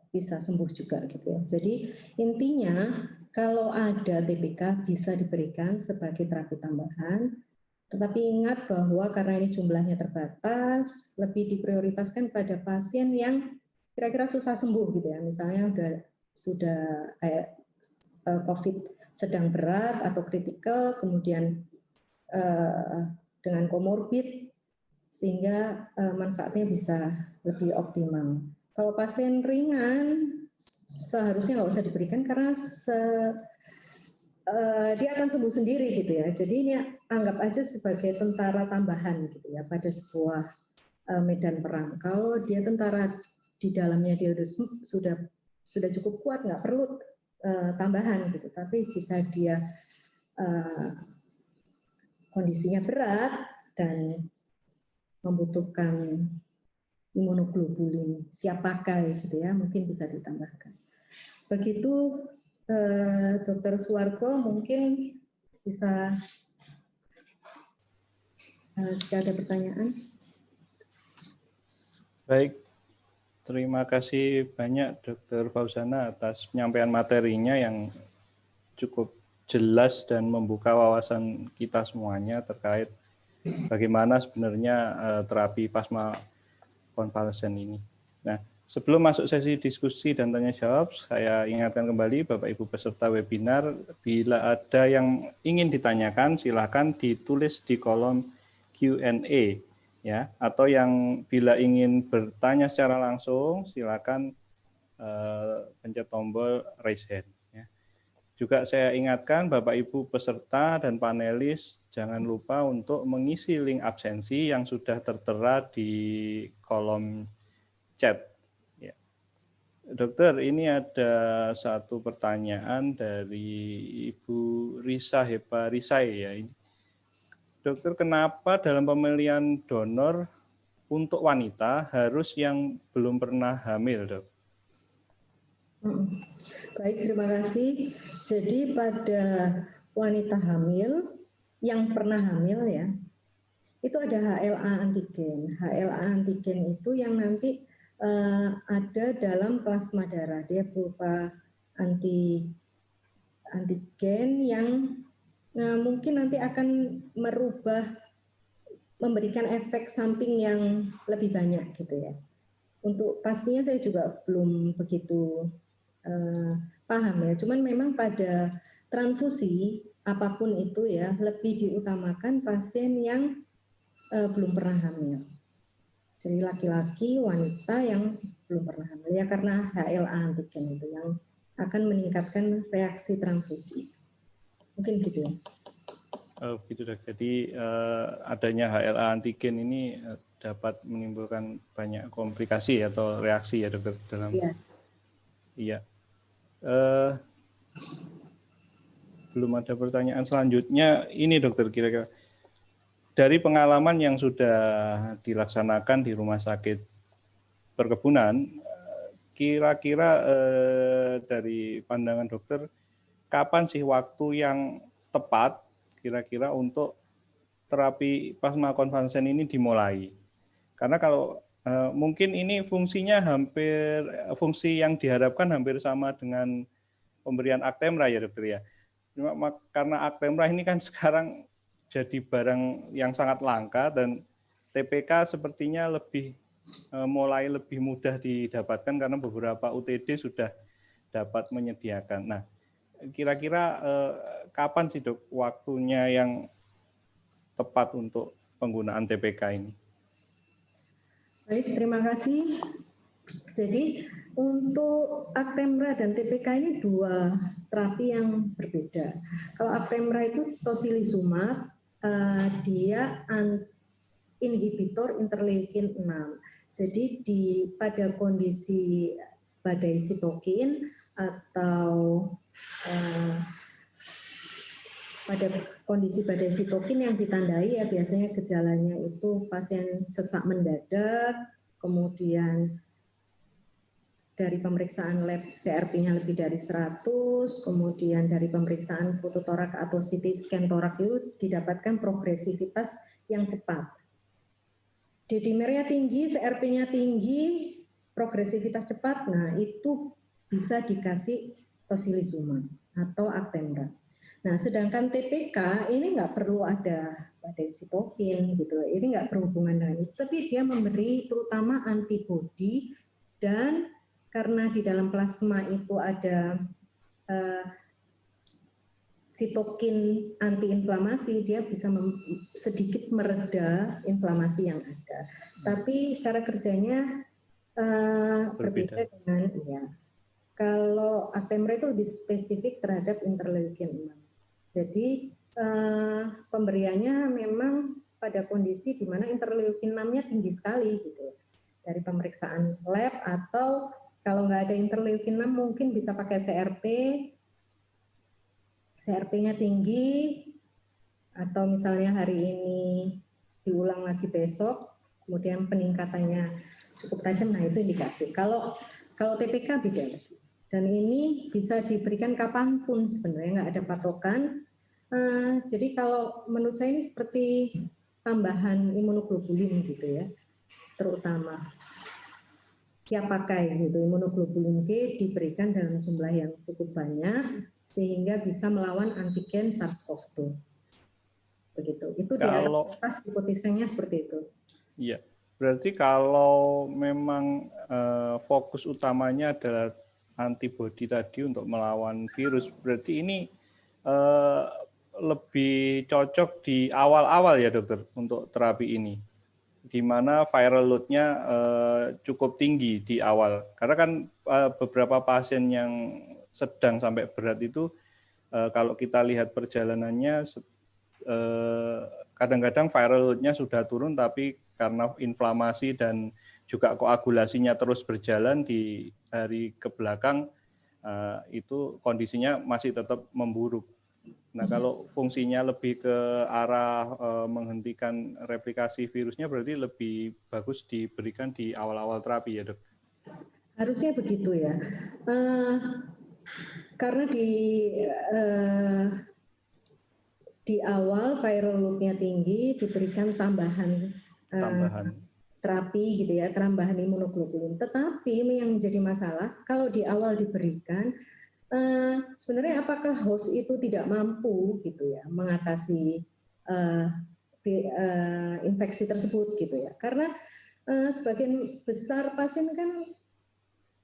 S6: bisa sembuh juga gitu ya. Jadi intinya kalau ada TPK bisa diberikan sebagai terapi tambahan, tetapi ingat bahwa karena ini jumlahnya terbatas, lebih diprioritaskan pada pasien yang kira-kira susah sembuh gitu ya. Misalnya sudah COVID sedang berat atau kritikal, kemudian dengan komorbid, sehingga manfaatnya bisa lebih optimal. Kalau pasien ringan, seharusnya nggak usah diberikan karena dia akan sembuh sendiri gitu ya. Jadi ini anggap aja sebagai tentara tambahan gitu ya pada sebuah medan perang. Kalau dia tentara di dalamnya dia sudah cukup kuat, nggak perlu tambahan gitu. Tapi jika dia kondisinya berat dan membutuhkan imunoglobulin siap pakai gitu ya, mungkin bisa ditambahkan. Begitu Dr. Suwarko, mungkin bisa jika ada pertanyaan.
S1: Baik, terima kasih banyak Dr. Fauzana atas penyampaian materinya yang cukup jelas dan membuka wawasan kita semuanya terkait bagaimana sebenarnya terapi plasma konvalesen ini. Nah, sebelum masuk sesi diskusi dan tanya jawab, saya ingatkan kembali Bapak Ibu peserta webinar, bila ada yang ingin ditanyakan silakan ditulis di kolom Q&A ya, atau yang bila ingin bertanya secara langsung silakan pencet tombol raise hand. Juga saya ingatkan Bapak Ibu peserta dan panelis jangan lupa untuk mengisi link absensi yang sudah tertera di kolom chat. Ya. Dokter, ini ada satu pertanyaan dari Ibu Risa Hepa Risai ya. Dokter, kenapa dalam pemilihan donor untuk wanita harus yang belum pernah hamil, Dok?
S6: Baik, terima kasih. Jadi pada wanita hamil yang pernah hamil ya, itu ada HLA antigen. HLA antigen itu yang nanti ada dalam plasma darah. Dia berupa antigen yang mungkin nanti akan memberikan efek samping yang lebih banyak gitu ya. Untuk pastinya saya juga belum begitu paham ya. Cuman memang pada transfusi apapun itu ya lebih diutamakan pasien yang belum pernah hamil. Jadi laki-laki, wanita yang belum pernah hamil ya, karena HLA antigen itu yang akan meningkatkan reaksi transfusi. Mungkin gitu ya.
S1: Gitu dok. Jadi adanya HLA antigen ini dapat menimbulkan banyak komplikasi atau reaksi ya dokter dalam.
S6: Iya.
S1: Iya. Belum ada pertanyaan selanjutnya. Ini dokter, kira-kira dari pengalaman yang sudah dilaksanakan di rumah sakit perkebunan, kira-kira dari pandangan dokter, kapan sih waktu yang tepat kira-kira untuk terapi plasma konvalesen ini dimulai? Karena kalau mungkin ini fungsinya fungsi yang diharapkan hampir sama dengan pemberian Actemra ya dokter ya. Cuma karena Actemra ini kan sekarang jadi barang yang sangat langka dan TPK sepertinya mulai lebih mudah didapatkan karena beberapa UTD sudah dapat menyediakan. Nah, kira-kira kapan sih dok waktunya yang tepat untuk penggunaan TPK ini?
S6: Baik, terima kasih. Jadi untuk Actemra dan TPK ini dua terapi yang berbeda. Kalau Actemra itu tocilizumab, dia inhibitor interleukin 6. Jadi pada kondisi badai sitokin atau pada kondisi badai sitokin yang ditandai ya biasanya gejalanya itu pasien sesak mendadak, kemudian dari pemeriksaan lab CRP-nya lebih dari 100, kemudian dari pemeriksaan fototorak atau CT scan torak itu didapatkan progresivitas yang cepat. D-dimernya tinggi, CRP-nya tinggi, progresivitas cepat, nah itu bisa dikasih tocilizumab atau Actemra. Nah, sedangkan TPK ini nggak perlu ada badai sitokin gitu, ini nggak berhubungan dengan itu, tapi dia memberi terutama antibodi dan karena di dalam plasma itu ada sitokin antiinflamasi, dia bisa sedikit mereda inflamasi yang ada. Tapi cara kerjanya berbeda dengan ya. Kalau Actemra itu lebih spesifik terhadap interleukin 6. Jadi pemberiannya memang pada kondisi di mana interleukin 6-nya tinggi sekali gitu. Dari pemeriksaan lab atau kalau nggak ada interleukin 6 mungkin bisa pakai CRP-nya tinggi, atau misalnya hari ini diulang lagi besok, kemudian peningkatannya cukup tajam, nah itu indikasi. Kalau TPK beda, dan ini bisa diberikan kapanpun sebenarnya, nggak ada patokan. Jadi kalau menurut saya ini seperti tambahan imunoglobulin gitu ya, terutama. Siap pakai gitu, imunoglobulin G diberikan dalam jumlah yang cukup banyak sehingga bisa melawan antigen SARS-CoV-2. Begitu. Itu di atas hipotesanya seperti itu.
S1: Iya. Berarti kalau memang fokus utamanya adalah antibodi tadi untuk melawan virus, berarti ini lebih cocok di awal-awal ya dokter untuk terapi ini, di mana viral load-nya cukup tinggi di awal. Karena kan beberapa pasien yang sedang sampai berat itu kalau kita lihat perjalanannya kadang-kadang viral load-nya sudah turun, tapi karena inflamasi dan juga koagulasinya terus berjalan di hari ke belakang itu kondisinya masih tetap memburuk. Nah, kalau fungsinya lebih ke arah menghentikan replikasi virusnya, berarti lebih bagus diberikan di awal-awal terapi ya, dok?
S6: Harusnya begitu ya. Karena di awal viral load-nya tinggi, diberikan tambahan terapi gitu ya, tambahan imunoglobulin. Tetapi yang menjadi masalah, kalau di awal diberikan, sebenarnya apakah host itu tidak mampu gitu ya mengatasi infeksi tersebut gitu ya? Karena sebagian besar pasien kan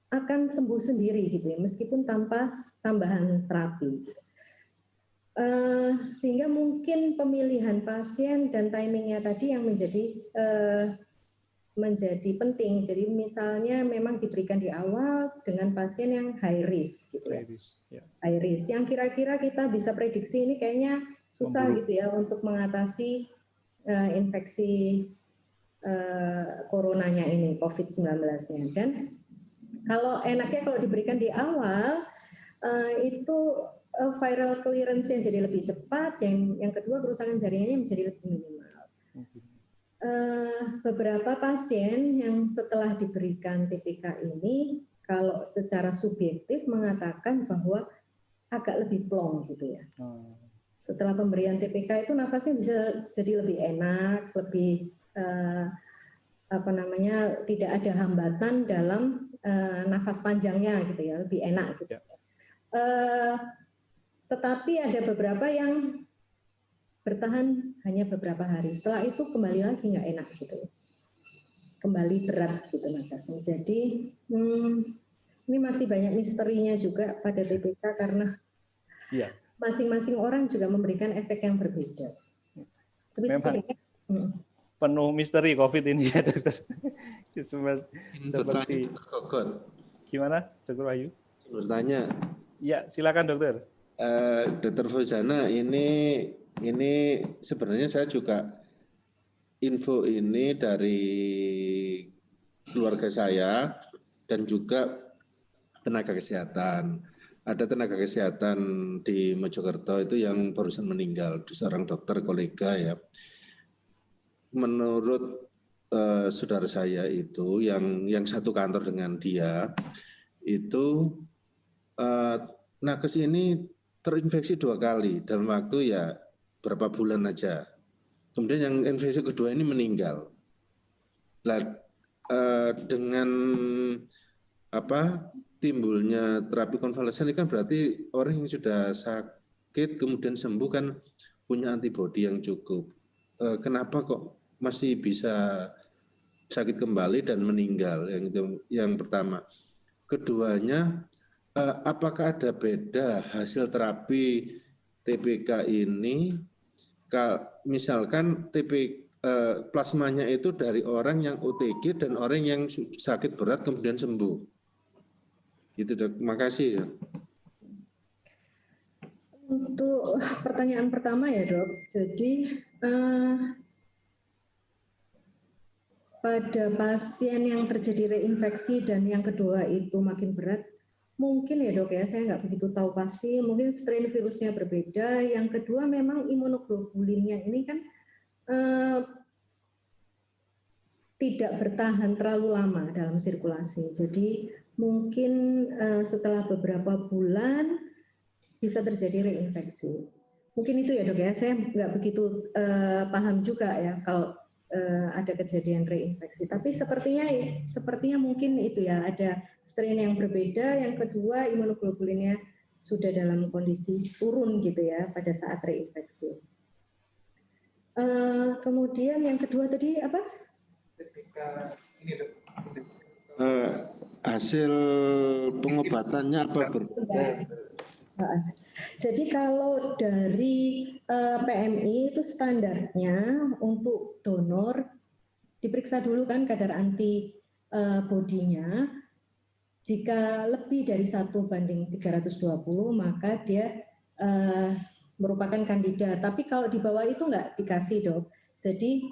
S6: akan sembuh sendiri gitu ya, meskipun tanpa tambahan terapi. Sehingga mungkin pemilihan pasien dan timingnya tadi yang menjadi penting. Jadi misalnya memang diberikan di awal dengan pasien yang high risk gitu ya. High risk yang kira-kira kita bisa prediksi ini kayaknya susah gitu ya untuk mengatasi infeksi coronanya ini, COVID-19-nya. Dan kalau enaknya kalau diberikan di awal itu viral clearance yang jadi lebih cepat, yang kedua kerusakan jaringannya menjadi lebih minimal. Beberapa pasien yang setelah diberikan TPK ini kalau secara subjektif mengatakan bahwa agak lebih plong gitu ya. Setelah pemberian TPK itu nafasnya bisa jadi lebih enak, lebih tidak ada hambatan dalam nafas panjangnya gitu ya, lebih enak gitu. Tetapi ada beberapa yang bertahan hanya beberapa hari. Setelah itu kembali lagi nggak enak gitu. Kembali berat gitu nafasnya. Jadi ini masih banyak misterinya juga pada TPK karena masing-masing orang juga memberikan efek yang berbeda. Tapi
S1: memang penuh misteri COVID ini ya, Dokter. Seperti gimana, Dokter Wahyu?
S5: Bertanya.
S1: Ya, silakan Dokter.
S5: Dokter Fauzana, ini sebenarnya saya juga info ini dari keluarga saya dan juga tenaga kesehatan. Ada tenaga kesehatan di Mojokerto itu yang barusan meninggal, seorang dokter kolega ya. Menurut saudara saya itu yang satu kantor dengan dia itu nakes ini terinfeksi 2 kali dalam waktu ya berapa bulan aja. Kemudian yang infeksi kedua ini meninggal. Nah, dengan timbulnya terapi konvalesen ini kan berarti orang yang sudah sakit kemudian sembuh kan punya antibodi yang cukup. Kenapa kok masih bisa sakit kembali dan meninggal? Yang pertama. Keduanya, apakah ada beda hasil terapi TPK ini? Misalkan plasmanya itu dari orang yang OTG dan orang yang sakit berat kemudian sembuh. Gitu Dok, makasih ya.
S6: Untuk pertanyaan pertama ya Dok, jadi pada pasien yang terjadi reinfeksi dan yang kedua itu makin berat, mungkin ya Dok ya, saya nggak begitu tahu pasti, mungkin strain virusnya berbeda. Yang kedua memang imunoglobulinnya ini kan tidak bertahan terlalu lama dalam sirkulasi. Jadi mungkin setelah beberapa bulan bisa terjadi reinfeksi. Mungkin itu ya Dok ya, saya nggak begitu paham juga ya kalau ada kejadian reinfeksi. Tapi sepertinya mungkin itu ya, ada strain yang berbeda. Yang kedua imunoglobulinnya sudah dalam kondisi turun gitu ya pada saat reinfeksi. Kemudian yang kedua tadi apa?
S5: Hasil pengobatannya apa berbeda?
S6: Jadi kalau dari PMI itu standarnya untuk donor diperiksa dulu kan kadar antibodinya. Jika lebih dari 1:320 maka dia merupakan kandidat. Tapi kalau di bawah itu nggak dikasih Dok. Jadi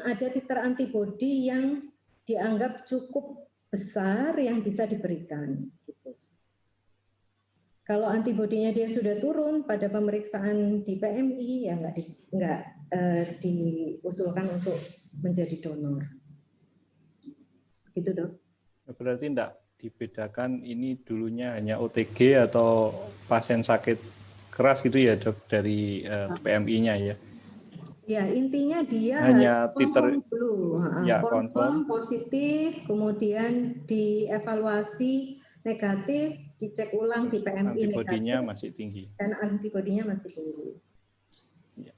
S6: ada titer antibodi yang dianggap cukup besar yang bisa diberikan. Gitu. Kalau antibodinya dia sudah turun pada pemeriksaan di PMI, ya nggak diusulkan untuk menjadi donor. Gitu Dok.
S1: Berarti enggak dibedakan ini dulunya hanya OTG atau pasien sakit keras gitu ya Dok dari PMI-nya ya?
S6: Ya intinya dia
S1: hanya
S6: confirm dulu,
S1: ya,
S6: confirm positif, kemudian dievaluasi negatif, dicek ulang di PMI
S1: antibodinya
S6: negatif,
S1: masih tinggi
S6: dan antibodinya masih tinggi.
S1: Ya.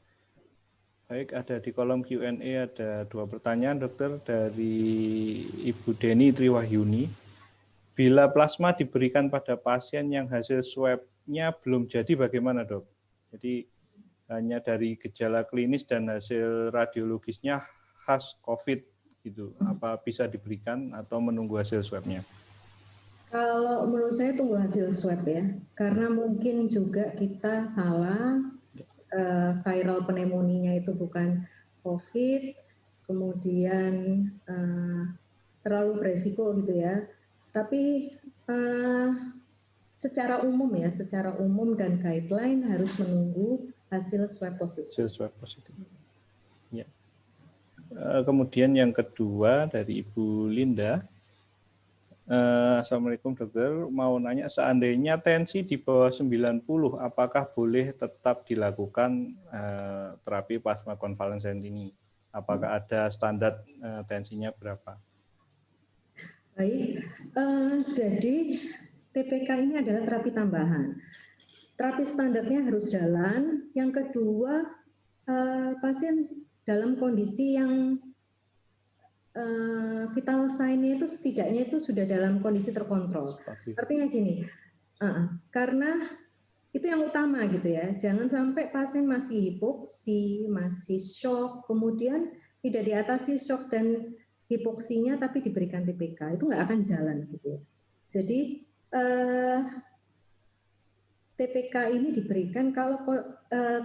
S1: Baik, ada di kolom Q&A ada 2 pertanyaan, dokter, dari Ibu Deni Triwahyuni. Bila plasma diberikan pada pasien yang hasil swab-nya belum jadi, bagaimana, dok? Jadi hanya dari gejala klinis dan hasil radiologisnya khas COVID gitu. Apa bisa diberikan atau menunggu hasil swab-nya?
S6: Kalau menurut saya tunggu hasil swab ya, karena mungkin juga kita salah, viral pneumonia itu bukan COVID, kemudian terlalu beresiko gitu ya. Tapi secara umum dan guideline harus menunggu hasil swab positif.
S1: Hasil swab positif. Ya. Kemudian yang kedua dari Ibu Linda. Assalamualaikum dokter, mau nanya seandainya tensi di bawah 90, apakah boleh tetap dilakukan terapi plasma konvalesen ini? Apakah ada standar tensinya berapa?
S6: Baik, jadi TPK ini adalah terapi tambahan. Terapi standarnya harus jalan. Yang kedua, pasien dalam kondisi yang vital sign-nya itu setidaknya itu sudah dalam kondisi terkontrol. Artinya gini, karena itu yang utama gitu ya. Jangan sampai pasien masih hipoksi, masih shock, kemudian tidak diatasi shock dan hipoksinya tapi diberikan TPK, itu nggak akan jalan gitu ya. Jadi TPK ini diberikan kalau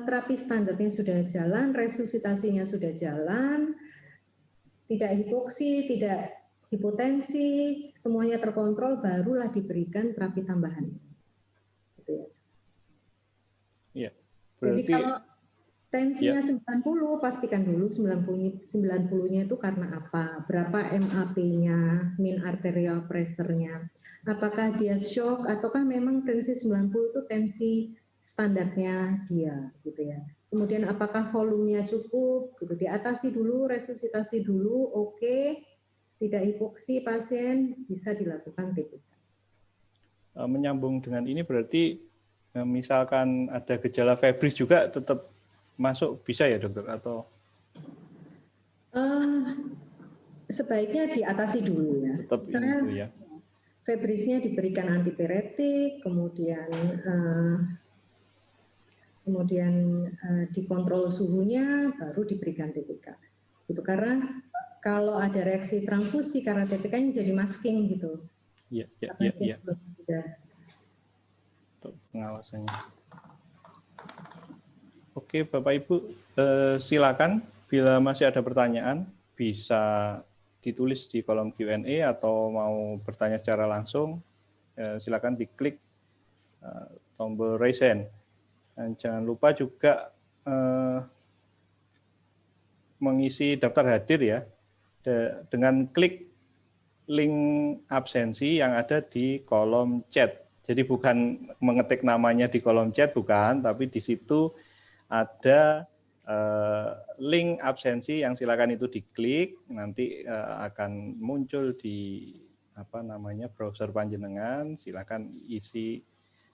S6: terapi standarnya sudah jalan, resusitasinya sudah jalan, tidak hipoksi, tidak hipotensi, semuanya terkontrol, barulah diberikan terapi tambahan. Gitu ya.
S1: Iya.
S6: Jadi kalau tensinya 90, pastikan dulu 90-nya itu karena apa? Berapa MAP-nya, mean arterial pressure-nya. Apakah dia shock ataukah memang tensi 90 itu tensi standarnya dia gitu ya. Kemudian apakah volumenya cukup, gitu. Diatasi dulu, resusitasi dulu, oke. Tidak hipoksi pasien, bisa dilakukan TPK.
S1: Menyambung dengan ini berarti misalkan ada gejala febris juga tetap masuk bisa ya dokter atau?
S6: Sebaiknya diatasi dulu ya.
S1: Tetap itu ya.
S6: Febrisnya diberikan antipiretik, kemudian dikontrol suhunya, baru diberikan TPK. Gitu, karena kalau ada reaksi transfusi karena TPK-nya jadi masking gitu.
S1: Iya. Untuk pengawasannya. Oke, Bapak Ibu, silakan bila masih ada pertanyaan bisa ditulis di kolom Q&A atau mau bertanya secara langsung, silakan diklik tombol raise hand. Dan jangan lupa juga mengisi daftar hadir ya, dengan klik link absensi yang ada di kolom chat. Jadi bukan mengetik namanya di kolom chat, bukan, tapi di situ ada link absensi yang silakan itu diklik, nanti akan muncul di browser panjenengan, silakan isi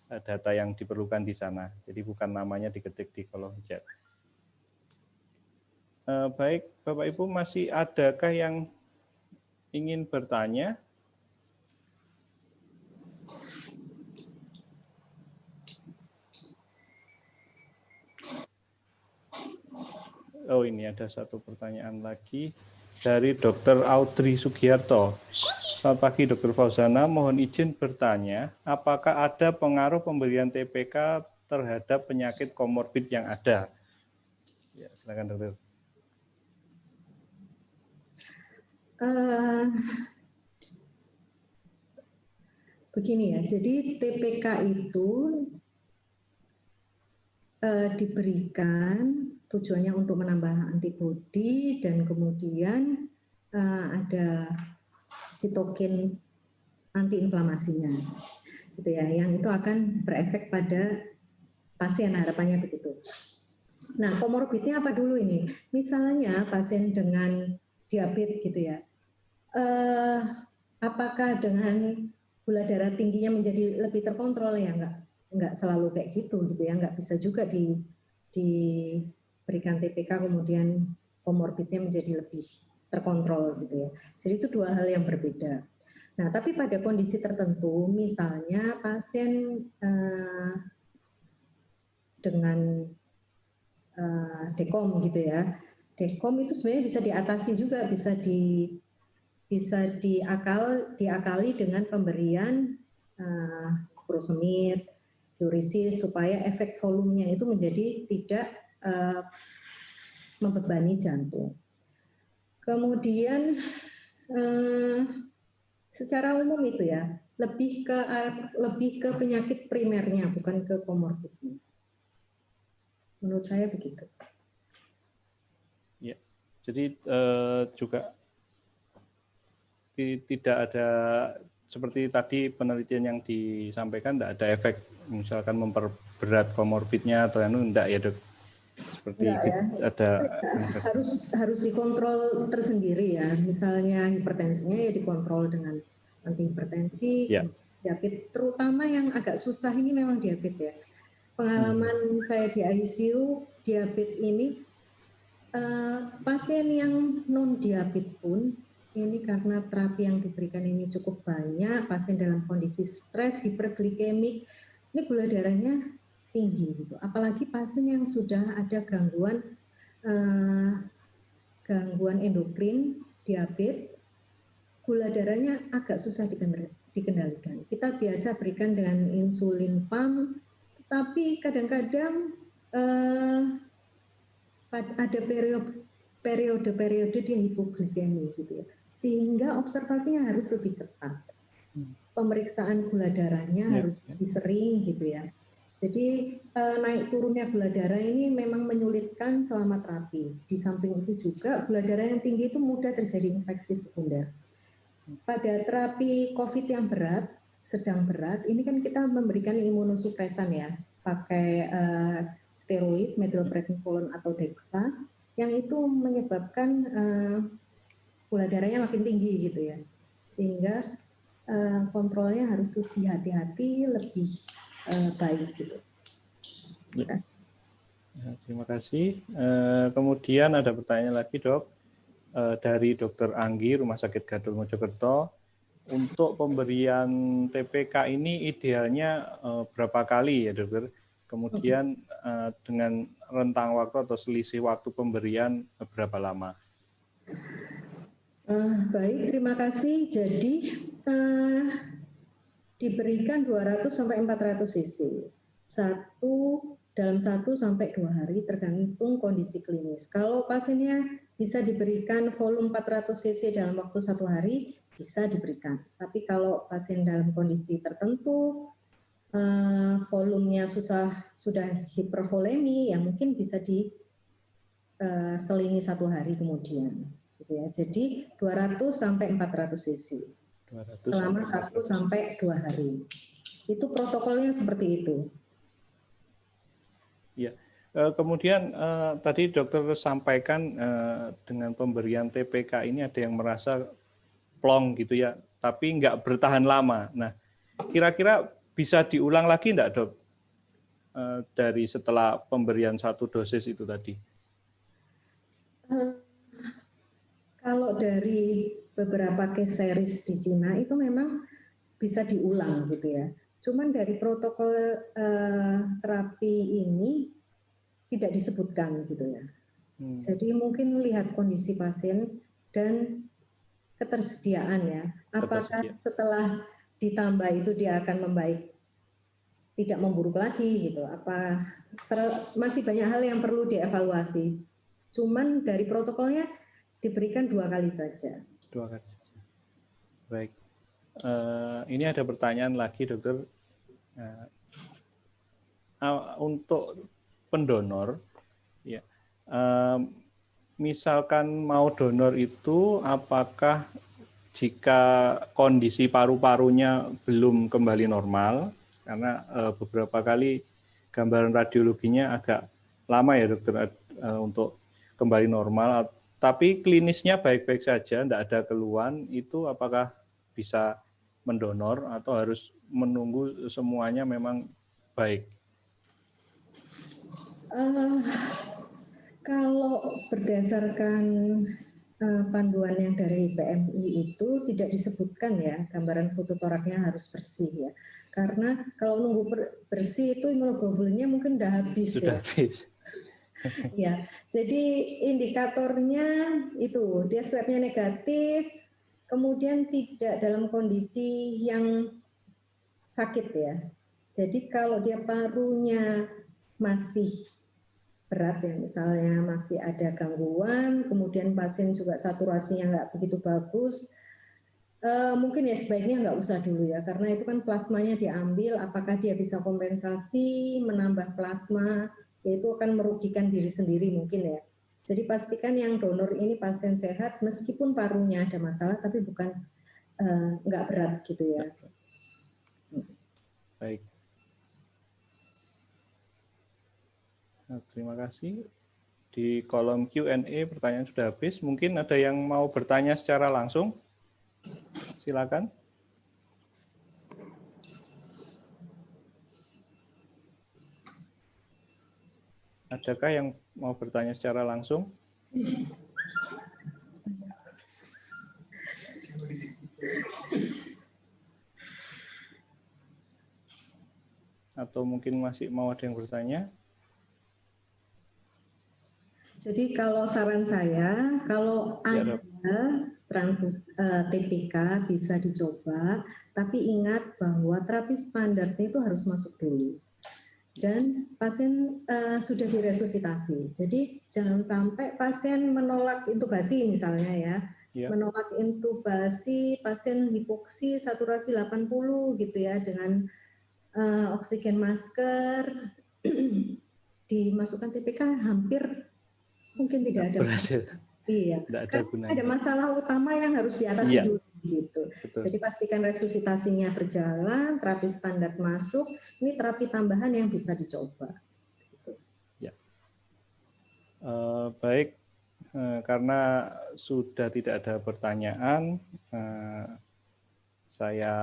S1: data yang diperlukan di sana. Jadi bukan namanya diketik di kolom chat. Baik, Bapak Ibu, masih adakah yang ingin bertanya? Oh, ini ada satu pertanyaan lagi dari Dr. Audrey Sugiarto. Selamat pagi Dr. Fauzana, mohon izin bertanya, apakah ada pengaruh pemberian TPK terhadap penyakit komorbid yang ada? Ya, silakan dokter.
S6: Begini ya, jadi TPK itu diberikan tujuannya untuk menambah antibodi dan kemudian ada sitokin antiinflamasinya, gitu ya, yang itu akan berefek pada pasien, harapannya begitu. Nah, komorbidnya apa dulu ini? Misalnya pasien dengan diabetes gitu ya, apakah dengan gula darah tingginya menjadi lebih terkontrol ya? Enggak selalu kayak gitu ya, enggak bisa juga diberikan diberikan TPK kemudian komorbidnya menjadi lebih terkontrol gitu ya. Jadi itu dua hal yang berbeda. Nah, tapi pada kondisi tertentu, misalnya pasien dengan dekom gitu ya, dekom itu sebenarnya bisa diatasi juga, bisa diakali dengan pemberian furosemid, diuresis supaya efek volumenya itu menjadi tidak membebani jantung. Kemudian secara umum itu ya lebih ke penyakit primernya bukan ke komorbidnya. Menurut saya begitu.
S1: Ya, jadi juga tidak ada seperti tadi penelitian yang disampaikan, tidak ada efek misalkan memperberat komorbidnya atau enggak ya dok? Seperti
S6: ya.
S1: ada
S6: harus dikontrol tersendiri ya. Misalnya hipertensinya ya dikontrol dengan antihipertensi,
S1: ya.
S6: diabetes, terutama yang agak susah ini memang diabetes ya. Pengalaman saya di ICU diabetes ini pasien yang non diabetes pun ini karena terapi yang diberikan ini cukup banyak, pasien dalam kondisi stres, hiperglikemik, ini gula darahnya tinggi gitu. Apalagi pasien yang sudah ada gangguan endokrin, diabetes, gula darahnya agak susah dikendalikan. Kita biasa berikan dengan insulin pump, tapi kadang-kadang ada periode dia hipoglikemi gitu ya. Sehingga observasinya harus lebih ketat. Pemeriksaan gula darahnya harus lebih sering gitu ya. Jadi naik turunnya gula darah ini memang menyulitkan selama terapi. Di samping itu juga gula darah yang tinggi itu mudah terjadi infeksi sekunder. Pada terapi COVID yang berat, sedang berat, ini kan kita memberikan imunosupresan ya, pakai steroid, methylprednisolone atau Dexa, yang itu menyebabkan gula darahnya makin tinggi gitu ya. Sehingga kontrolnya harus lebih hati-hati, lebih baik gitu.
S1: Terima kasih. Kemudian ada pertanyaan lagi dok dari Dr. Anggi Rumah Sakit Gadul Mojokerto. Untuk pemberian TPK ini idealnya berapa kali ya dokter? Kemudian dengan rentang waktu atau selisih waktu pemberian berapa lama?
S6: Baik, terima kasih. Jadi diberikan 200 sampai 400 cc. Dalam 1 sampai 2 hari tergantung kondisi klinis. Kalau pasiennya bisa diberikan volume 400 cc dalam waktu 1 hari, bisa diberikan. Tapi kalau pasien dalam kondisi tertentu, volumenya sudah hipervolemi, ya mungkin bisa diselingi 1 hari kemudian. Gitu ya. Jadi 200 sampai 400 cc. Selama 1 sampai 2 hari. Itu protokolnya seperti itu.
S1: Ya. Kemudian tadi dokter sampaikan dengan pemberian TPK ini ada yang merasa plong gitu ya, tapi nggak bertahan lama. Nah, kira-kira bisa diulang lagi enggak dok? Dari setelah pemberian 1 dosis itu tadi?
S6: Kalau dari beberapa case series di Cina itu memang bisa diulang gitu ya. Cuman dari protokol terapi ini tidak disebutkan gitu ya. Jadi mungkin lihat kondisi pasien dan ketersediaan ya. Apakah setelah ditambah itu dia akan membaik, tidak memburuk lagi gitu. Masih banyak hal yang perlu dievaluasi. Cuman dari protokolnya diberikan 2 kali saja.
S1: 2 kali. Baik. Ini ada pertanyaan lagi, dokter. Untuk pendonor, ya, misalkan mau donor itu, apakah jika kondisi paru-parunya belum kembali normal, karena beberapa kali gambaran radiologinya agak lama ya dokter untuk kembali normal, tapi klinisnya baik-baik saja, tidak ada keluhan, itu apakah bisa mendonor atau harus menunggu semuanya memang baik?
S6: Kalau berdasarkan panduan yang dari PMI itu tidak disebutkan ya gambaran fototoraknya harus bersih ya. Karena kalau nunggu bersih itu imunoglobulinnya mungkin udah habis
S1: Sudah
S6: ya.
S1: habis.
S6: Ya, jadi indikatornya itu dia swabnya negatif, kemudian tidak dalam kondisi yang sakit ya. Jadi kalau dia parunya masih berat ya, misalnya masih ada gangguan, kemudian pasien juga saturasinya nggak begitu bagus, mungkin ya sebaiknya nggak usah dulu ya, karena itu kan plasmanya diambil, apakah dia bisa kompensasi, menambah plasma, yaitu akan merugikan diri sendiri mungkin ya. Jadi pastikan yang donor ini pasien sehat, meskipun parunya ada masalah, tapi bukan nggak berat gitu ya.
S1: Baik. Nah, terima kasih. Di kolom Q&A pertanyaan sudah habis. Mungkin ada yang mau bertanya secara langsung? Silakan. Adakah yang mau bertanya secara langsung? Atau mungkin masih mau ada yang bertanya?
S6: Jadi kalau saran saya, kalau ada transfus TPK bisa dicoba, tapi ingat bahwa terapi standarnya itu harus masuk dulu. Dan pasien sudah diresusitasi. Jadi jangan sampai pasien menolak intubasi misalnya ya. Menolak intubasi, pasien hipoksi saturasi 80 gitu ya dengan oksigen masker dimasukkan TPK hampir mungkin tidak ada
S1: berhasil.
S6: Iya,
S1: ada gunanya.
S6: Ada masalah utama yang harus diatasi dulu gitu.
S1: Betul.
S6: Jadi pastikan resusitasinya berjalan, terapi standar masuk, ini terapi tambahan yang bisa dicoba. Gitu.
S1: Ya. Baik, karena sudah tidak ada pertanyaan, saya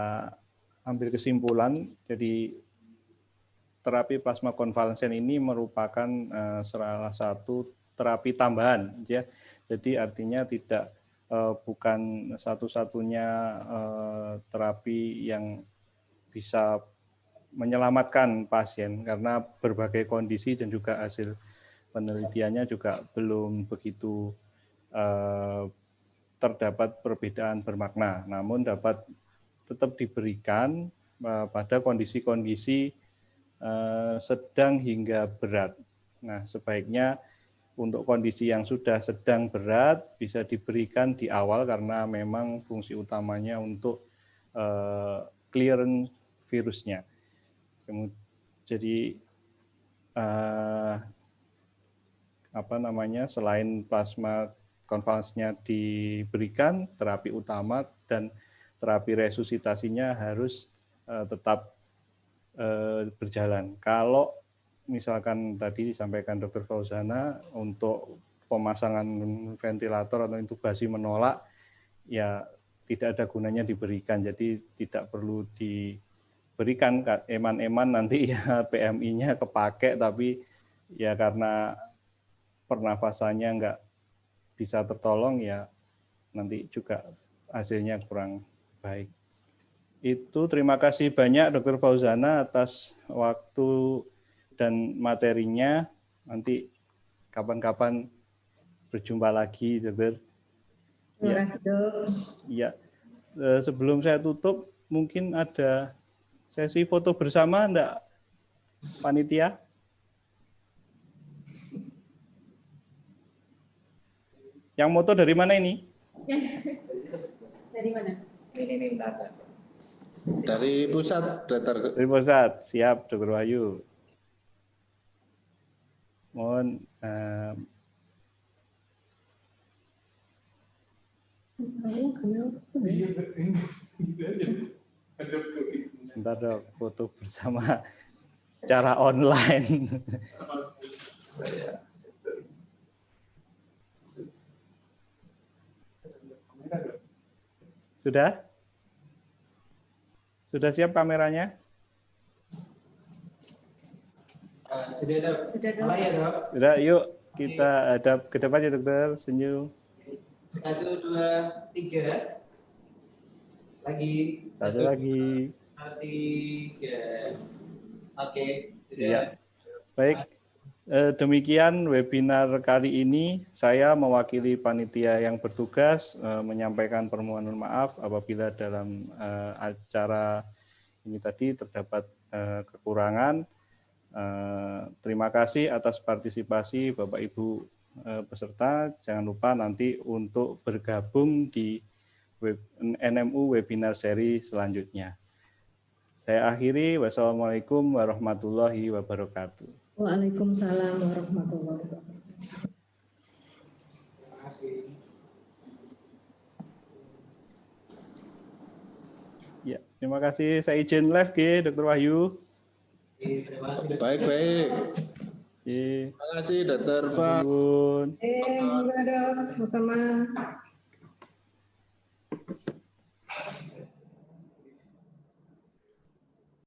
S1: ambil kesimpulan. Jadi terapi plasma konvalesen ini merupakan salah satu terapi tambahan, ya. Jadi artinya tidak bukan satu-satunya terapi yang bisa menyelamatkan pasien, karena berbagai kondisi dan juga hasil penelitiannya juga belum begitu terdapat perbedaan bermakna, namun dapat tetap diberikan pada kondisi-kondisi sedang hingga berat. Nah, sebaiknya untuk kondisi yang sudah sedang berat bisa diberikan di awal karena memang fungsi utamanya untuk clearance virusnya. Jadi selain plasma konvalesnya diberikan, terapi utama dan terapi resusitasinya harus tetap berjalan. Kalau misalkan tadi disampaikan Dr. Fauzana untuk pemasangan ventilator atau intubasi menolak, ya tidak ada gunanya diberikan. Jadi tidak perlu diberikan, eman-eman nanti ya PMI-nya kepake, tapi ya karena pernafasannya nggak bisa tertolong, ya nanti juga hasilnya kurang baik. Itu terima kasih banyak Dr. Fauzana atas waktu dan materinya. Nanti kapan-kapan berjumpa lagi, Dokter.
S6: Terima kasih, Dok.
S1: Ya, sebelum saya tutup, mungkin ada sesi foto bersama, enggak, panitia? Yang moto dari mana ini?
S4: Dari mana?
S7: Ini
S5: Dari pusat, Dr.
S1: Dari pusat, siap, Dr. Wahyu. Mohon bentar dok, foto bersama secara online. Sudah? Sudah siap kameranya?
S7: Sudah, Dok. Mulai ya, Dok.
S1: Sudah, yuk kita hadap ke depan ya dokter, senyum.
S8: 1, 2, 3. Lagi.
S1: Satu lagi.
S8: 3. Oke, sudah.
S1: Iya. Baik. Demikian webinar kali ini. Saya mewakili panitia yang bertugas menyampaikan permohonan maaf apabila dalam acara ini tadi terdapat kekurangan. Terima kasih atas partisipasi Bapak Ibu peserta. Jangan lupa nanti untuk bergabung di NMU webinar seri selanjutnya. Saya akhiri. Wassalamualaikum warahmatullahi wabarakatuh.
S6: Waalaikumsalam warahmatullahi wabarakatuh.
S8: Terima kasih.
S1: Ya, terima kasih. Saya izin live ke Dr. Wahyu.
S8: Terima kasih.
S5: Baik.
S1: Terima
S5: Terima kasih Dr. Fa.
S6: Dok, sama-sama.